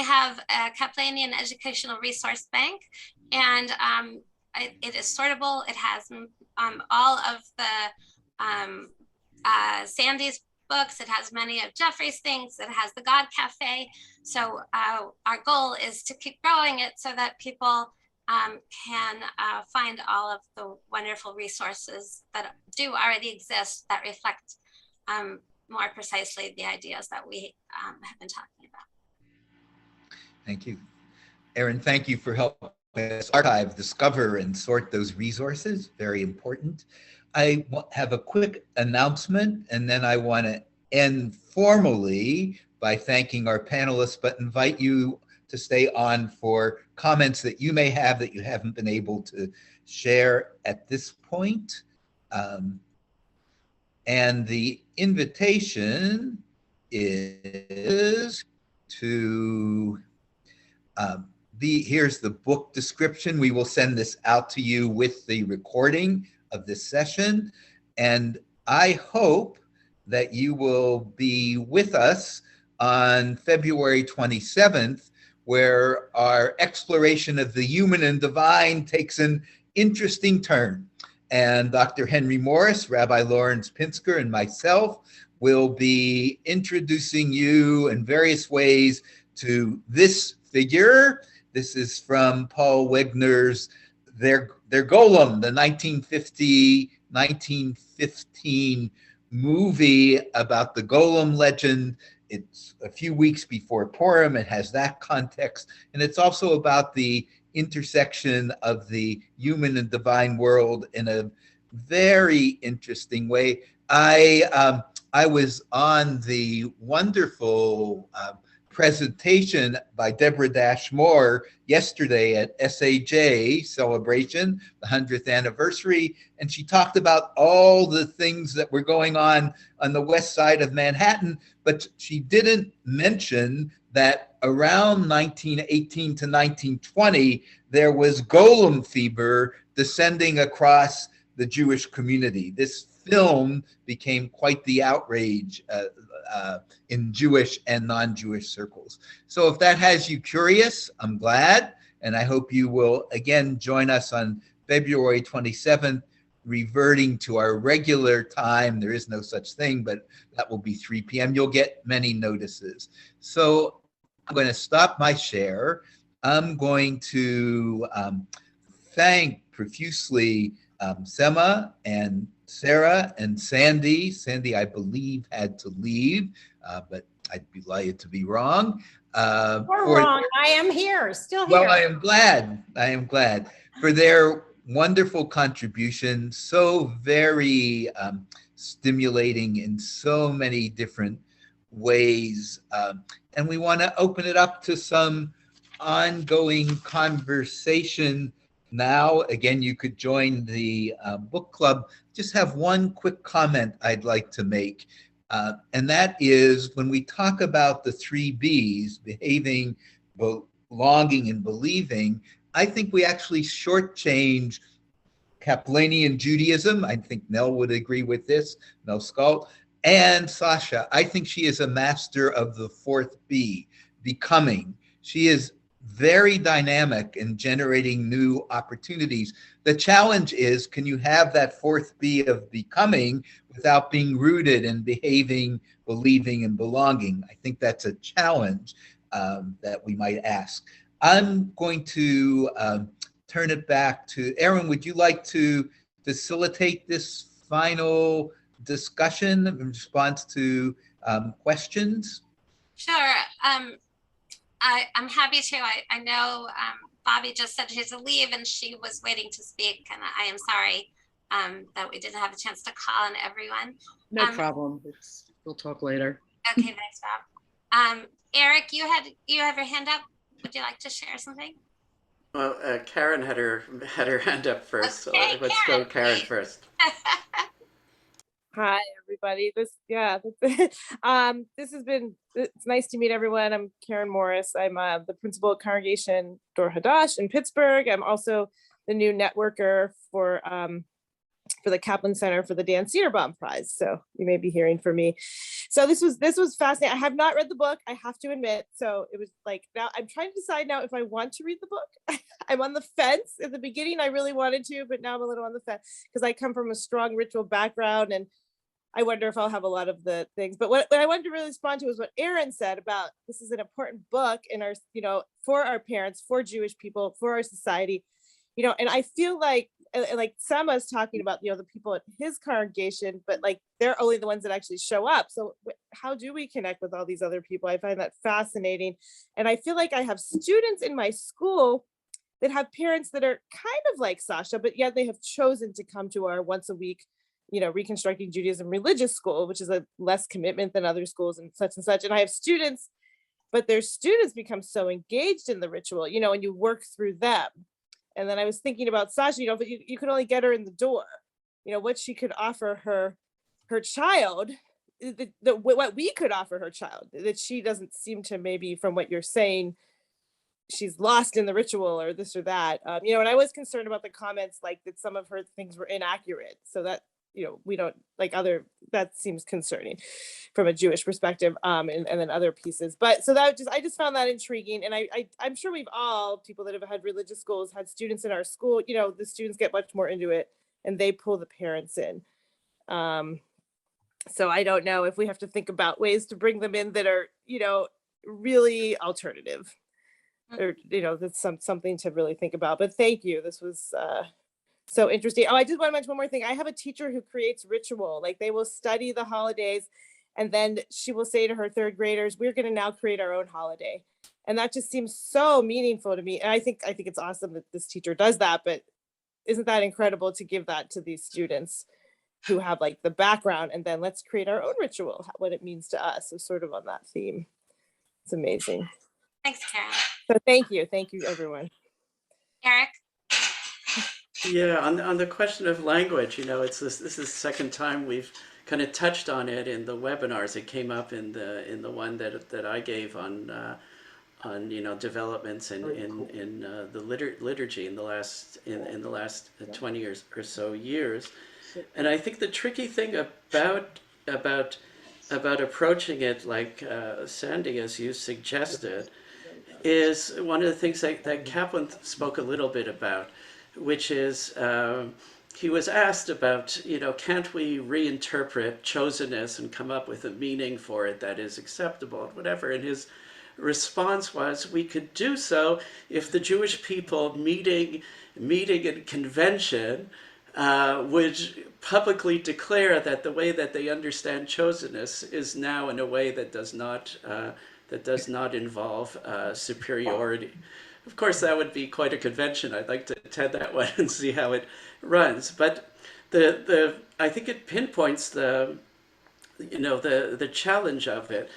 have a Kaplanian Educational Resource Bank, and it is sortable. It has all of the Sandy's books. It has many of Jeffrey's things. It has the God Cafe. So our goal is to keep growing it so that people can find all of the wonderful resources that do already exist that reflect more precisely the ideas that we have been talking about. Thank you. Erin, thank you for helping us archive, discover, and sort those resources. Very important. I have a quick announcement, and then I want to end formally by thanking our panelists, but invite you to stay on for comments that you may have that you haven't been able to share at this point. And the invitation is to here's the book description. We will send this out to you with the recording of this session. And I hope that you will be with us on February 27th, where our exploration of the human and divine takes an interesting turn. And Dr. Henry Morris, Rabbi Lawrence Pinsker, and myself will be introducing you in various ways to this figure. This is from Paul Wegner's Their Golem, the 1915 movie about the Golem legend. It's a few weeks before Purim. It has that context. And it's also about the intersection of the human and divine world in a very interesting way. I was on the wonderful presentation by Deborah Dash Moore yesterday at SAJ celebration, the 100th anniversary, and she talked about all the things that were going on the west side of Manhattan, but she didn't mention that around 1918 to 1920, there was golem fever descending across the Jewish community. This film became quite the outrage in Jewish and non-Jewish circles. So if that has you curious, I'm glad. And I hope you will again join us on February 27th, reverting to our regular time. There is no such thing, but that will be 3 p.m. You'll get many notices. So I'm going to stop my share. I'm going to thank profusely Tzemah and Sarah and Sandy. Sandy, I believe, had to leave, but I'd be delighted to be wrong. You're wrong. I am here, still here. Well, I am glad for their wonderful contribution. So very stimulating in so many different ways. And we want to open it up to some ongoing conversation now. Again, you could join the book club. Just have one quick comment I'd like to make. And that is when we talk about the 3 Bs, behaving, belonging, and believing, I think we actually shortchange Kaplanian Judaism. I think Nell would agree with this, Nell Skull, and Sasha. I think she is a master of the 4th B, becoming. She is very dynamic in generating new opportunities. The challenge is, can you have that 4th B of becoming without being rooted in behaving, believing, and belonging? I think that's a challenge that we might ask. I'm going to turn it back to Erin. Would you like to facilitate this final discussion in response to questions? Sure. I'm happy to. I know Bobby just said she has to leave and she was waiting to speak, and I am sorry that we didn't have a chance to call on everyone. No problem. We'll talk later. Okay, thanks, Bob. Eric, you have your hand up. Would you like to share something? Well, Karen had her hand up first, Okay, so let's Karen, go Karen please. first. Hi, everybody. This has been, it's nice to meet everyone. I'm Karen Morris. I'm the principal at Congregation Dor Hadash in Pittsburgh. I'm also the new networker for the Kaplan Center for the Dan Cederbaum Prize. So you may be hearing from me. So this was fascinating. I have not read the book, I have to admit. So it was like, now I'm trying to decide now if I want to read the book. I'm on the fence. At the beginning, I really wanted to, but now I'm a little on the fence because I come from a strong ritual background, and I wonder if I'll have a lot of the things. But what I wanted to really respond to was what Aaron said about this is an important book in our, for our parents, for Jewish people, for our society, and I feel like Tzemah's talking about, the people at his congregation, but like, they're only the ones that actually show up. So how do we connect with all these other people? I find that fascinating. And I feel like I have students in my school that have parents that are kind of like Sasha, but yet they have chosen to come to our once a week, Reconstructing Judaism religious school, which is a less commitment than other schools and such and such. And I have students, but their students become so engaged in the ritual, and you work through them. And then I was thinking about Sasha, but you could only get her in the door, what she could offer her child, what we could offer her child, that she doesn't seem to, maybe from what you're saying, she's lost in the ritual or this or that. And I was concerned about the comments, like that some of her things were inaccurate. So that, we don't that seems concerning from a Jewish perspective, and then other pieces. But so I just found that intriguing. And I'm sure we've all, people that have had religious schools, had students in our school, the students get much more into it and they pull the parents in. So I don't know if we have to think about ways to bring them in that are, really alternative, or, that's something to really think about. But thank you. This was, so interesting. Oh, I just want to mention one more thing. I have a teacher who creates ritual. Like, they will study the holidays, and then she will say to her third graders, we're going to now create our own holiday. And that just seems so meaningful to me. And I think it's awesome that this teacher does that, but isn't that incredible to give that to these students who have like the background, and then let's create our own ritual, what it means to us. So sort of on that theme. It's amazing. Thanks, Karen. So thank you everyone. Eric? Yeah, on the question of language, this is the second time we've kind of touched on it in the webinars. It came up in the one that I gave on developments in the liturgy in the last 20 years or so years. And I think the tricky thing about approaching it like Sandy, as you suggested, is one of the things that Kaplan spoke a little bit about, which is he was asked about, can't we reinterpret chosenness and come up with a meaning for it that is acceptable and whatever. And his response was, we could do so if the Jewish people meeting in convention would publicly declare that the way that they understand chosenness is now in a way that does not involve superiority. Of course, that would be quite a convention. I'd like to attend that one and see how it runs. But I think it pinpoints the challenge of it,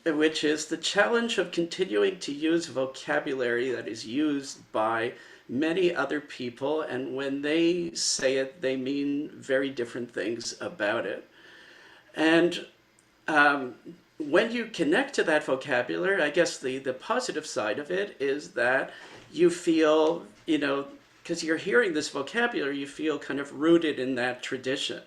which is the challenge of continuing to use vocabulary that is used by many other people, and when they say it, they mean very different things about it. And when you connect to that vocabulary, I guess the positive side of it is that you feel, because you're hearing this vocabulary, you feel kind of rooted in that tradition.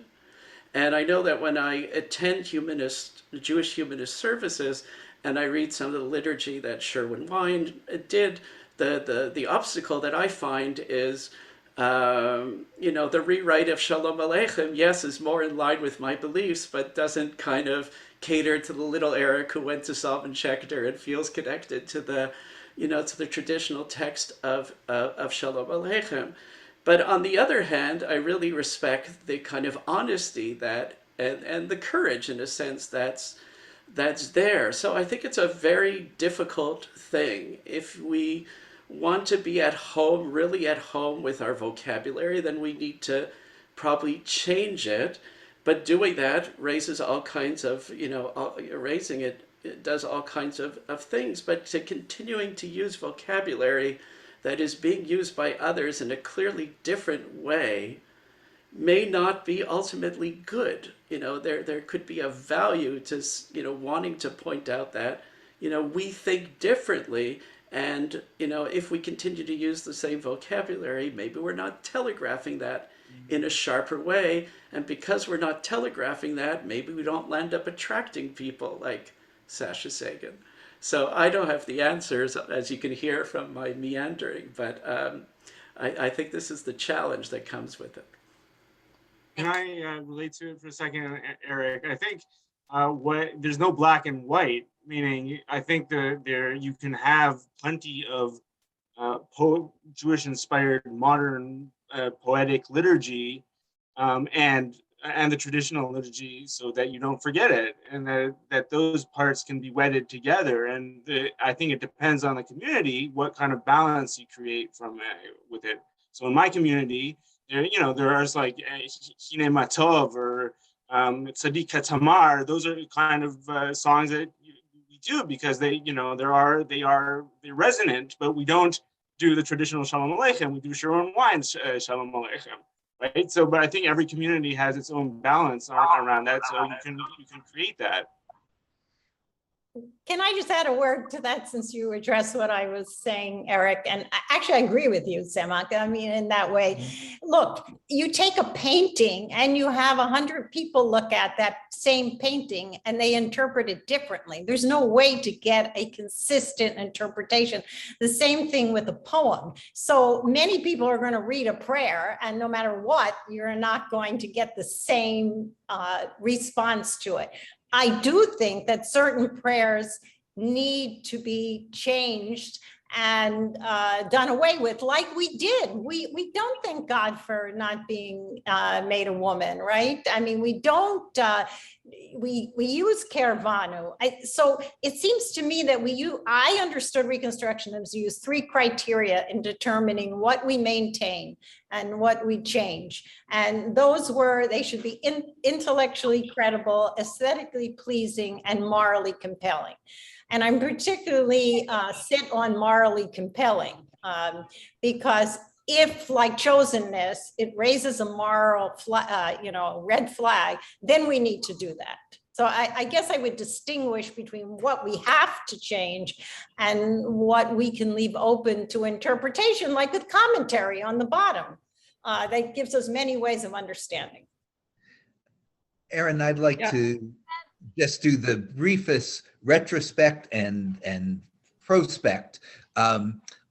And I know that when I attend Jewish humanist services, and I read some of the liturgy that Sherwin Wine did, the obstacle that I find is, the rewrite of Shalom Aleichem, yes, is more in line with my beliefs, but doesn't kind of cater to the little Eric who went to Salvan Schechter and feels connected to the, to the traditional text of Shalom Aleichem. But on the other hand, I really respect the kind of honesty that and the courage, in a sense, that's there. So I think it's a very difficult thing. If we want to be at home, really at home with our vocabulary, then we need to probably change it. But doing that raises all kinds of, raising it does all kinds of things. But to continuing to use vocabulary that is being used by others in a clearly different way may not be ultimately good. There could be a value to, wanting to point out that, we think differently. And, if we continue to use the same vocabulary, maybe we're not telegraphing that in a sharper way. And because we're not telegraphing that, maybe we don't end up attracting people like Sasha Sagan. So I don't have the answers, as you can hear from my meandering, but I think this is the challenge that comes with it. Can I relate to it for a second, Eric? I think there's no black and white, meaning I think there you can have plenty of Jewish-inspired modern poetic liturgy and the traditional liturgy, so that you don't forget it, and that those parts can be wedded together. And I think it depends on the community what kind of balance you create with it. So in my community, there is like Hine Matov or Tzadik Tamar. Those are kind of songs that we do because they're resonant, but we don't do the traditional Shalom Aleichem. We do Sharon Wine's Shalom Aleichem. Right. So, but I think every community has its own balance around that. So you can create that. Can I just add a word to that, since you addressed what I was saying, Eric? And actually, I agree with you, Tzemah. I mean, in that way, look, you take a painting and you have 100 people look at that same painting and they interpret it differently. There's no way to get a consistent interpretation. The same thing with a poem. So many people are going to read a prayer, and no matter what, you're not going to get the same response to it. I do think that certain prayers need to be changed and done away with, like we did. We don't thank God for not being made a woman, right? I mean, we don't, we use Kervanu. So it seems to me that I understood Reconstructionists use 3 criteria in determining what we maintain and what we change. And those were, they should be intellectually credible, aesthetically pleasing, and morally compelling. And I'm particularly set on morally compelling because if, like chosenness, it raises a moral, red flag, then we need to do that. So I guess I would distinguish between what we have to change and what we can leave open to interpretation, like with commentary on the bottom. That gives us many ways of understanding. Aaron, I'd like to just do the briefest retrospect and prospect.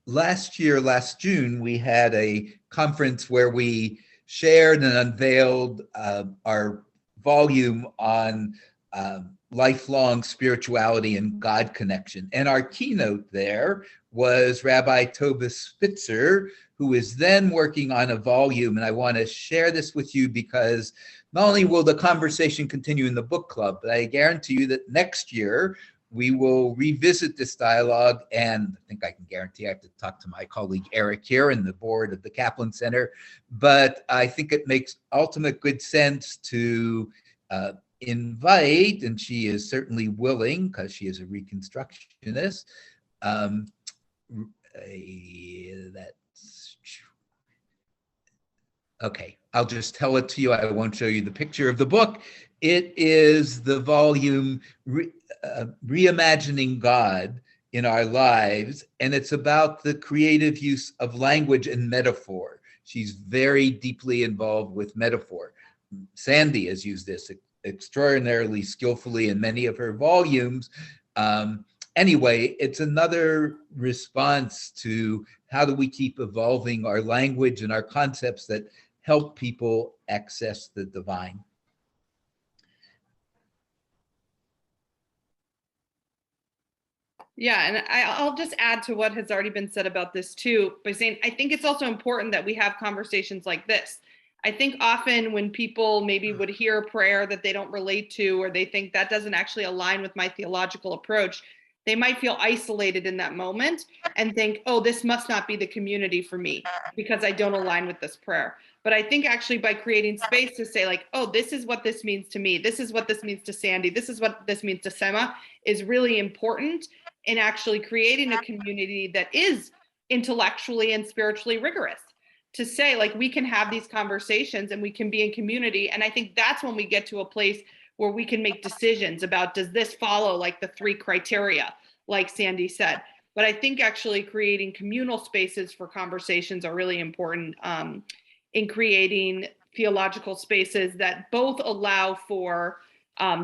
Last June, we had a conference where we shared and unveiled our volume on lifelong spirituality and God connection. And our keynote there was Rabbi Tovah Spitzer, who is then working on a volume. And I want to share this with you because not only will the conversation continue in the book club, but I guarantee you that next year we will revisit this dialogue. And I think I can guarantee I have to talk to my colleague Eric here and the board of the Kaplan Center. But I think it makes ultimate good sense to invite, and she is certainly willing because she is a Reconstructionist. Okay, I'll just tell it to you. I won't show you the picture of the book. It is the volume Reimagining God in Our Lives, and it's about the creative use of language and metaphor. She's very deeply involved with metaphor. Sandy has used this extraordinarily skillfully in many of her volumes. Anyway, it's another response to how do we keep evolving our language and our concepts that help people access the divine. Yeah, and I'll just add to what has already been said about this too, by saying I think it's also important that we have conversations like this. I think often when people maybe would hear a prayer that they don't relate to, or they think that doesn't actually align with my theological approach, they might feel isolated in that moment and think, oh, this must not be the community for me because I don't align with this prayer. But I think actually by creating space to say like, oh, this is what this means to me, this is what this means to Sandy, this is what this means to Tzemah, is really important in actually creating a community that is intellectually and spiritually rigorous, to say like we can have these conversations and we can be in community. And I think that's when we get to a place where we can make decisions about, does this follow like the 3 criteria, like Sandy said. But I think actually creating communal spaces for conversations are really important in creating theological spaces that both allow for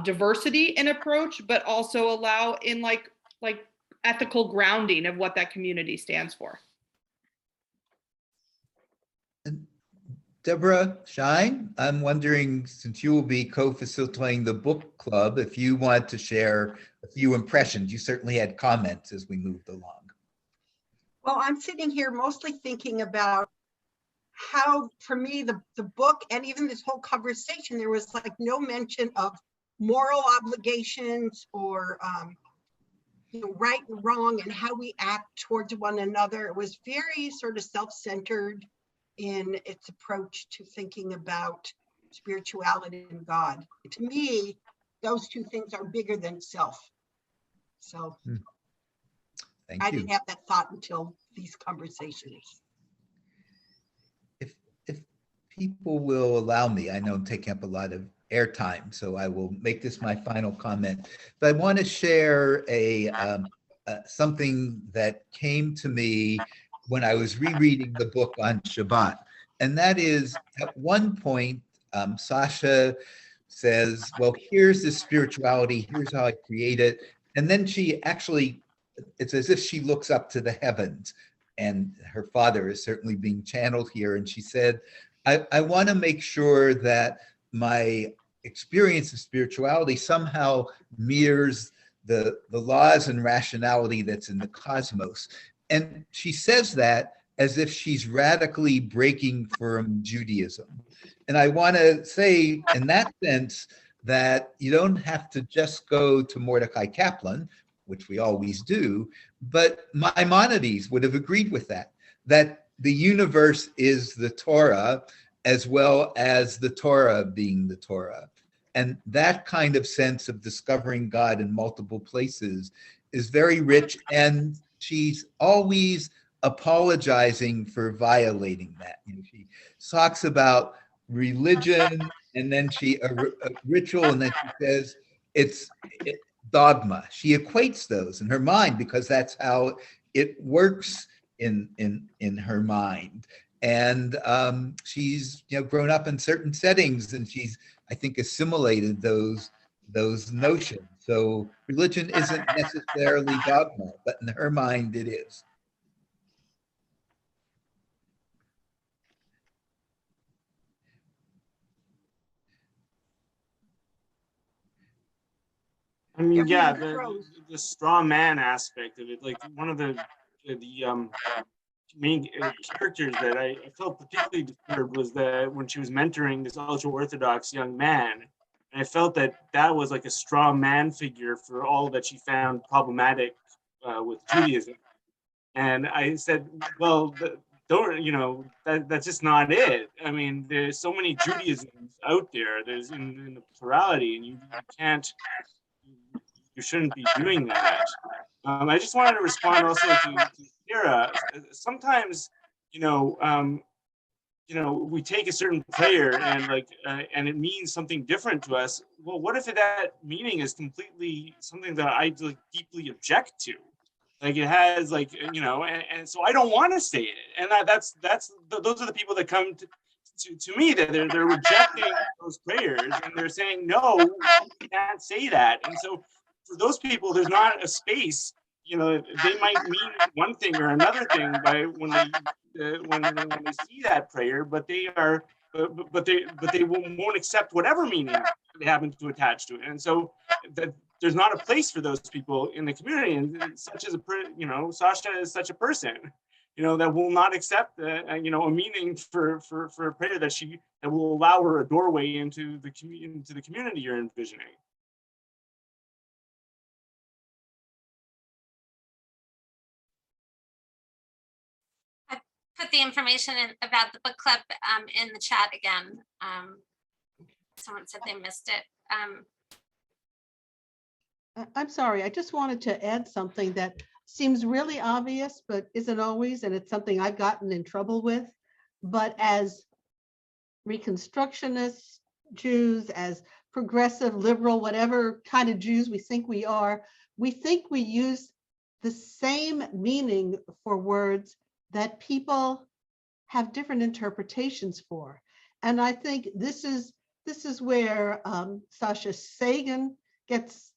diversity in approach, but also allow in like ethical grounding of what that community stands for. Deborah Shine, I'm wondering, since you will be co-facilitating the book club, if you want to share a few impressions. You certainly had comments as we moved along. Well, I'm sitting here mostly thinking about how, for me, the book and even this whole conversation, there was like no mention of moral obligations or right and wrong and how we act towards one another. It was very sort of self-centered in its approach to thinking about spirituality and God. To me, those 2 things are bigger than self. So I didn't have that thought until these conversations. If people will allow me, I know I'm taking up a lot of airtime, so I will make this my final comment. But I want to share something that came to me when I was rereading the book on Shabbat. And that is, at one point, Sasha says, well, here's this spirituality, here's how I create it. And then she actually, it's as if she looks up to the heavens, and her father is certainly being channeled here. And she said, I want to make sure that my experience of spirituality somehow mirrors the laws and rationality that's in the cosmos. And she says that as if she's radically breaking from Judaism. And I want to say in that sense that you don't have to just go to Mordecai Kaplan, which we always do, but Maimonides would have agreed with that the universe is the Torah as well as the Torah being the Torah. And that kind of sense of discovering God in multiple places is very rich, and she's always apologizing for violating that. She talks about religion, and then a ritual, and then she says it's dogma. She equates those in her mind because that's how it works in her mind. And she's grown up in certain settings, and she's, I think, assimilated those notions. So religion isn't necessarily dogma, but in her mind it is. I mean, yeah, the straw man aspect of it, like one of the main characters that I felt particularly disturbed was that when she was mentoring this ultra-Orthodox young man, and I felt that was like a straw man figure for all that she found problematic with Judaism. And I said, well, that's just not it. I mean, there's so many Judaisms out there. There's in the plurality, and you shouldn't be doing that. I just wanted to respond also to Sarah. Sometimes, we take a certain prayer and it means something different to us. Well, what if that meaning is completely something that I deeply object to? Like it has and so I don't want to say it. And those are the people that come to me, that they're rejecting those prayers, and they're saying, no, you can't say that. And so for those people, there's not a space. They might mean one thing or another thing when they see that prayer, but they won't accept whatever meaning they happen to attach to it. And so that there's not a place for those people in the community, and such as Sasha is such a person, that will not accept a meaning for a prayer that will allow her a doorway into the community you're envisioning. I put the information about the book club in the chat again. Someone said they missed it. I'm sorry, I just wanted to add something that seems really obvious, but isn't always, and it's something I've gotten in trouble with. But as Reconstructionist Jews, as progressive, liberal, whatever kind of Jews we think we are, we think we use the same meaning for words that people have different interpretations for. And I think this is where Sasha Sagan gets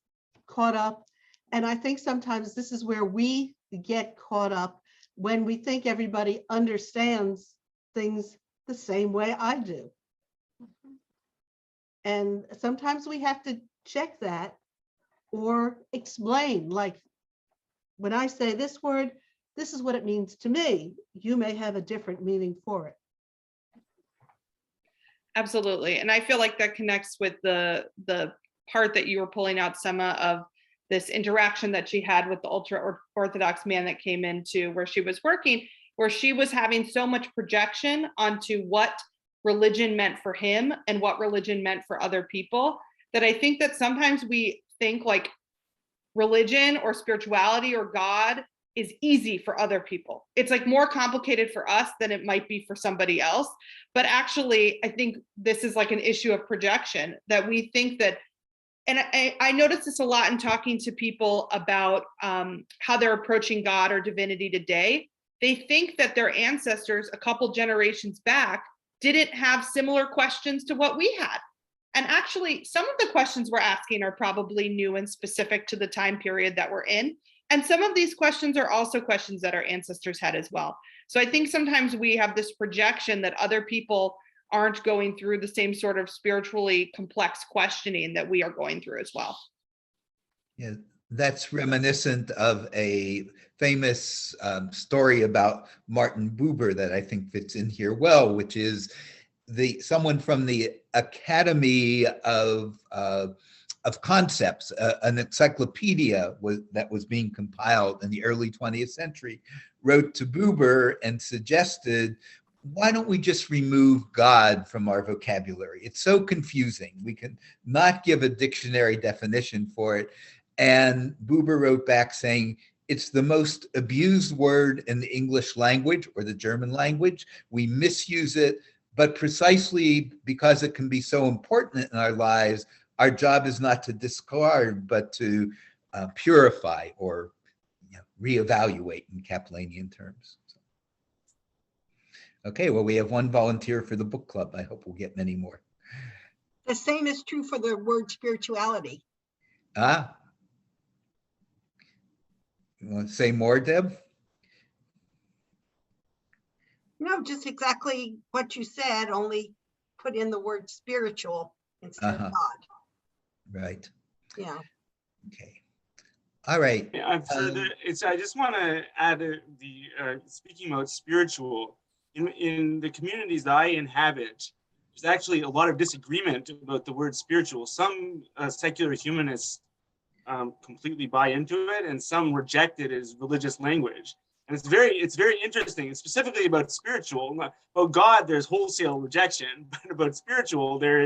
caught up. And I think sometimes this is where we get caught up when we think everybody understands things the same way I do. And sometimes we have to check that or explain, like when I say this word, this is what it means to me. You may have a different meaning for it. Absolutely. And I feel like that connects with the part that you were pulling out, Tzemah, of this interaction that she had with the ultra-Orthodox man that came into where she was working, where she was having so much projection onto what religion meant for him and what religion meant for other people, that I think that sometimes we think like religion or spirituality or God is easy for other people. It's like more complicated for us than it might be for somebody else. But actually, I think this is like an issue of projection, that we think that, and I notice this a lot in talking to people about how they're approaching God or divinity today. They think that their ancestors a couple generations back didn't have similar questions to what we had. And actually, some of the questions we're asking are probably new and specific to the time period that we're in. And some of these questions are also questions that our ancestors had as well. So I think sometimes we have this projection that other people aren't going through the same sort of spiritually complex questioning that we are going through as well. Yeah, that's reminiscent of a famous story about Martin Buber that I think fits in here well, which is someone from the Academy of Concepts, an encyclopedia that was being compiled in the early 20th century, wrote to Buber and suggested, why don't we just remove God from our vocabulary? It's so confusing. We can not give a dictionary definition for it. And Buber wrote back saying, it's the most abused word in the English language or the German language. We misuse it, but precisely because it can be so important in our lives, our job is not to discard, but to purify or reevaluate in Kaplanian terms. Okay, well, we have one volunteer for the book club. I hope we'll get many more. The same is true for the word spirituality. You want to say more, Deb? No, just exactly what you said, only put in the word spiritual instead of God. Right. Yeah. Okay. All right. Yeah, I just want to add speaking about spiritual, in the communities that I inhabit, there's actually a lot of disagreement about the word spiritual. Some secular humanists completely buy into it, and some reject it as religious language. And it's very interesting, specifically about spiritual. About God, there's wholesale rejection, but about spiritual, there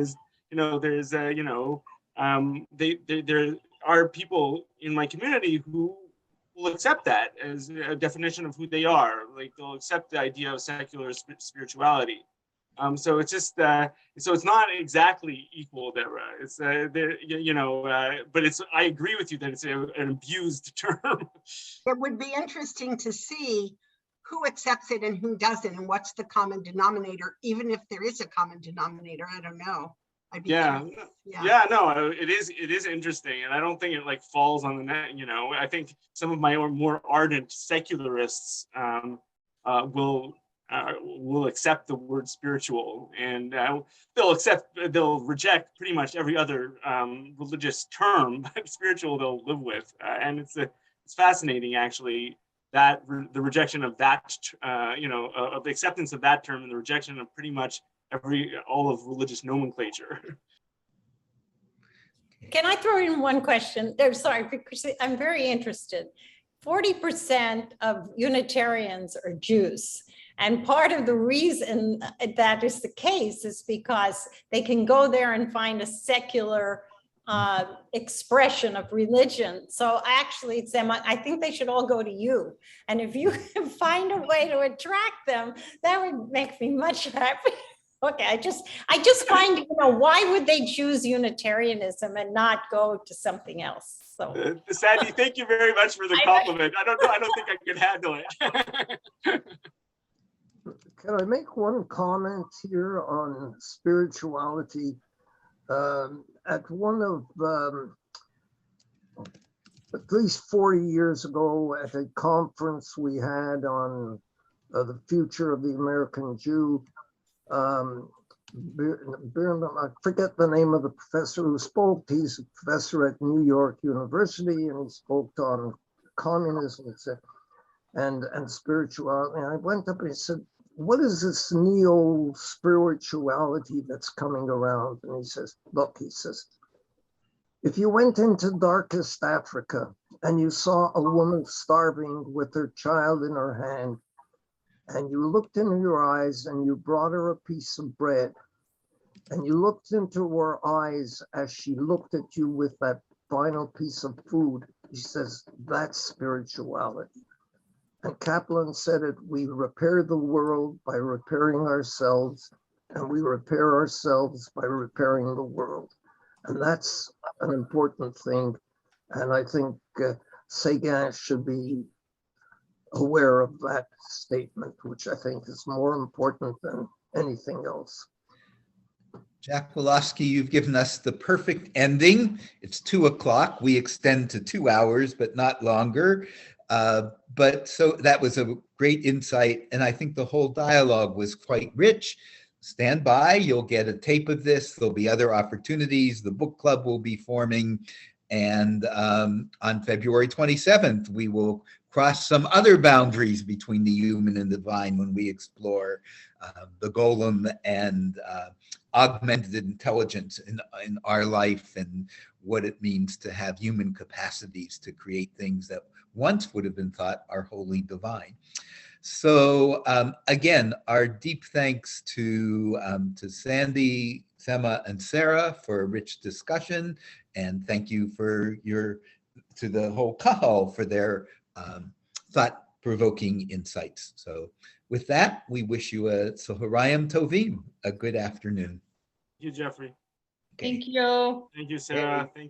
are people in my community who will accept that as a definition of who they are. Like, they'll accept the idea of secular spirituality. So it's just so it's not exactly equal, Deborah. It's but it's, I agree with you that it's an abused term. It would be interesting to see who accepts it and who doesn't, and what's the common denominator, even if there is a common denominator. I don't know. I'd be curious. No, it is interesting, and I don't think it like falls on the net. I think some of my more ardent secularists will will accept the word spiritual, and they'll reject pretty much every other religious term, but spiritual they'll live with. And it's fascinating, actually, that the rejection of that, of the acceptance of that term and the rejection of pretty much all of religious nomenclature. Can I throw in one question? Sorry, because I'm very interested. 40% of Unitarians are Jews. And part of the reason that is the case is because they can go there and find a secular expression of religion. So actually, Tzemah, I think they should all go to you. And if you can find a way to attract them, that would make me much happy. Okay, I just find, why would they choose Unitarianism and not go to something else? So, Sandy, thank you very much for the compliment. I don't think I can handle it. Can I make one comment here on spirituality? At one of, at least 40 years ago, at a conference we had on the future of the American Jew, I forget the name of the professor who spoke. He's a professor at New York University, and he spoke on communism and spirituality. And I went up and he said, "What is this neo-spirituality that's coming around?" And he says, "Look," he says, "if you went into darkest Africa and you saw a woman starving with her child in her hand, and you looked into her eyes and you brought her a piece of bread, and you looked into her eyes as she looked at you with that final piece of food," he says, "that's spirituality." And Kaplan said it, "We repair the world by repairing ourselves, and we repair ourselves by repairing the world." And that's an important thing. And I think Sagan should be aware of that statement, which I think is more important than anything else. Jack Wolofsky, you've given us the perfect ending. It's 2:00. We extend to 2 hours, but not longer. But so that was a great insight. And I think the whole dialogue was quite rich. Stand by, you'll get a tape of this. There'll be other opportunities. The book club will be forming. And on February 27th, we will cross some other boundaries between the human and divine when we explore the golem and augmented intelligence in our life, and what it means to have human capacities to create things that once would have been thought are wholly divine. So again, our deep thanks to Sandy, Tzemah, and Sarah for a rich discussion, and thank you to the whole Kahal for their thought-provoking insights. So with that, we wish you a Soharayim Tovim, a good afternoon. Thank you, Jeffrey. Thank you. Thank you, Sarah. Thank you.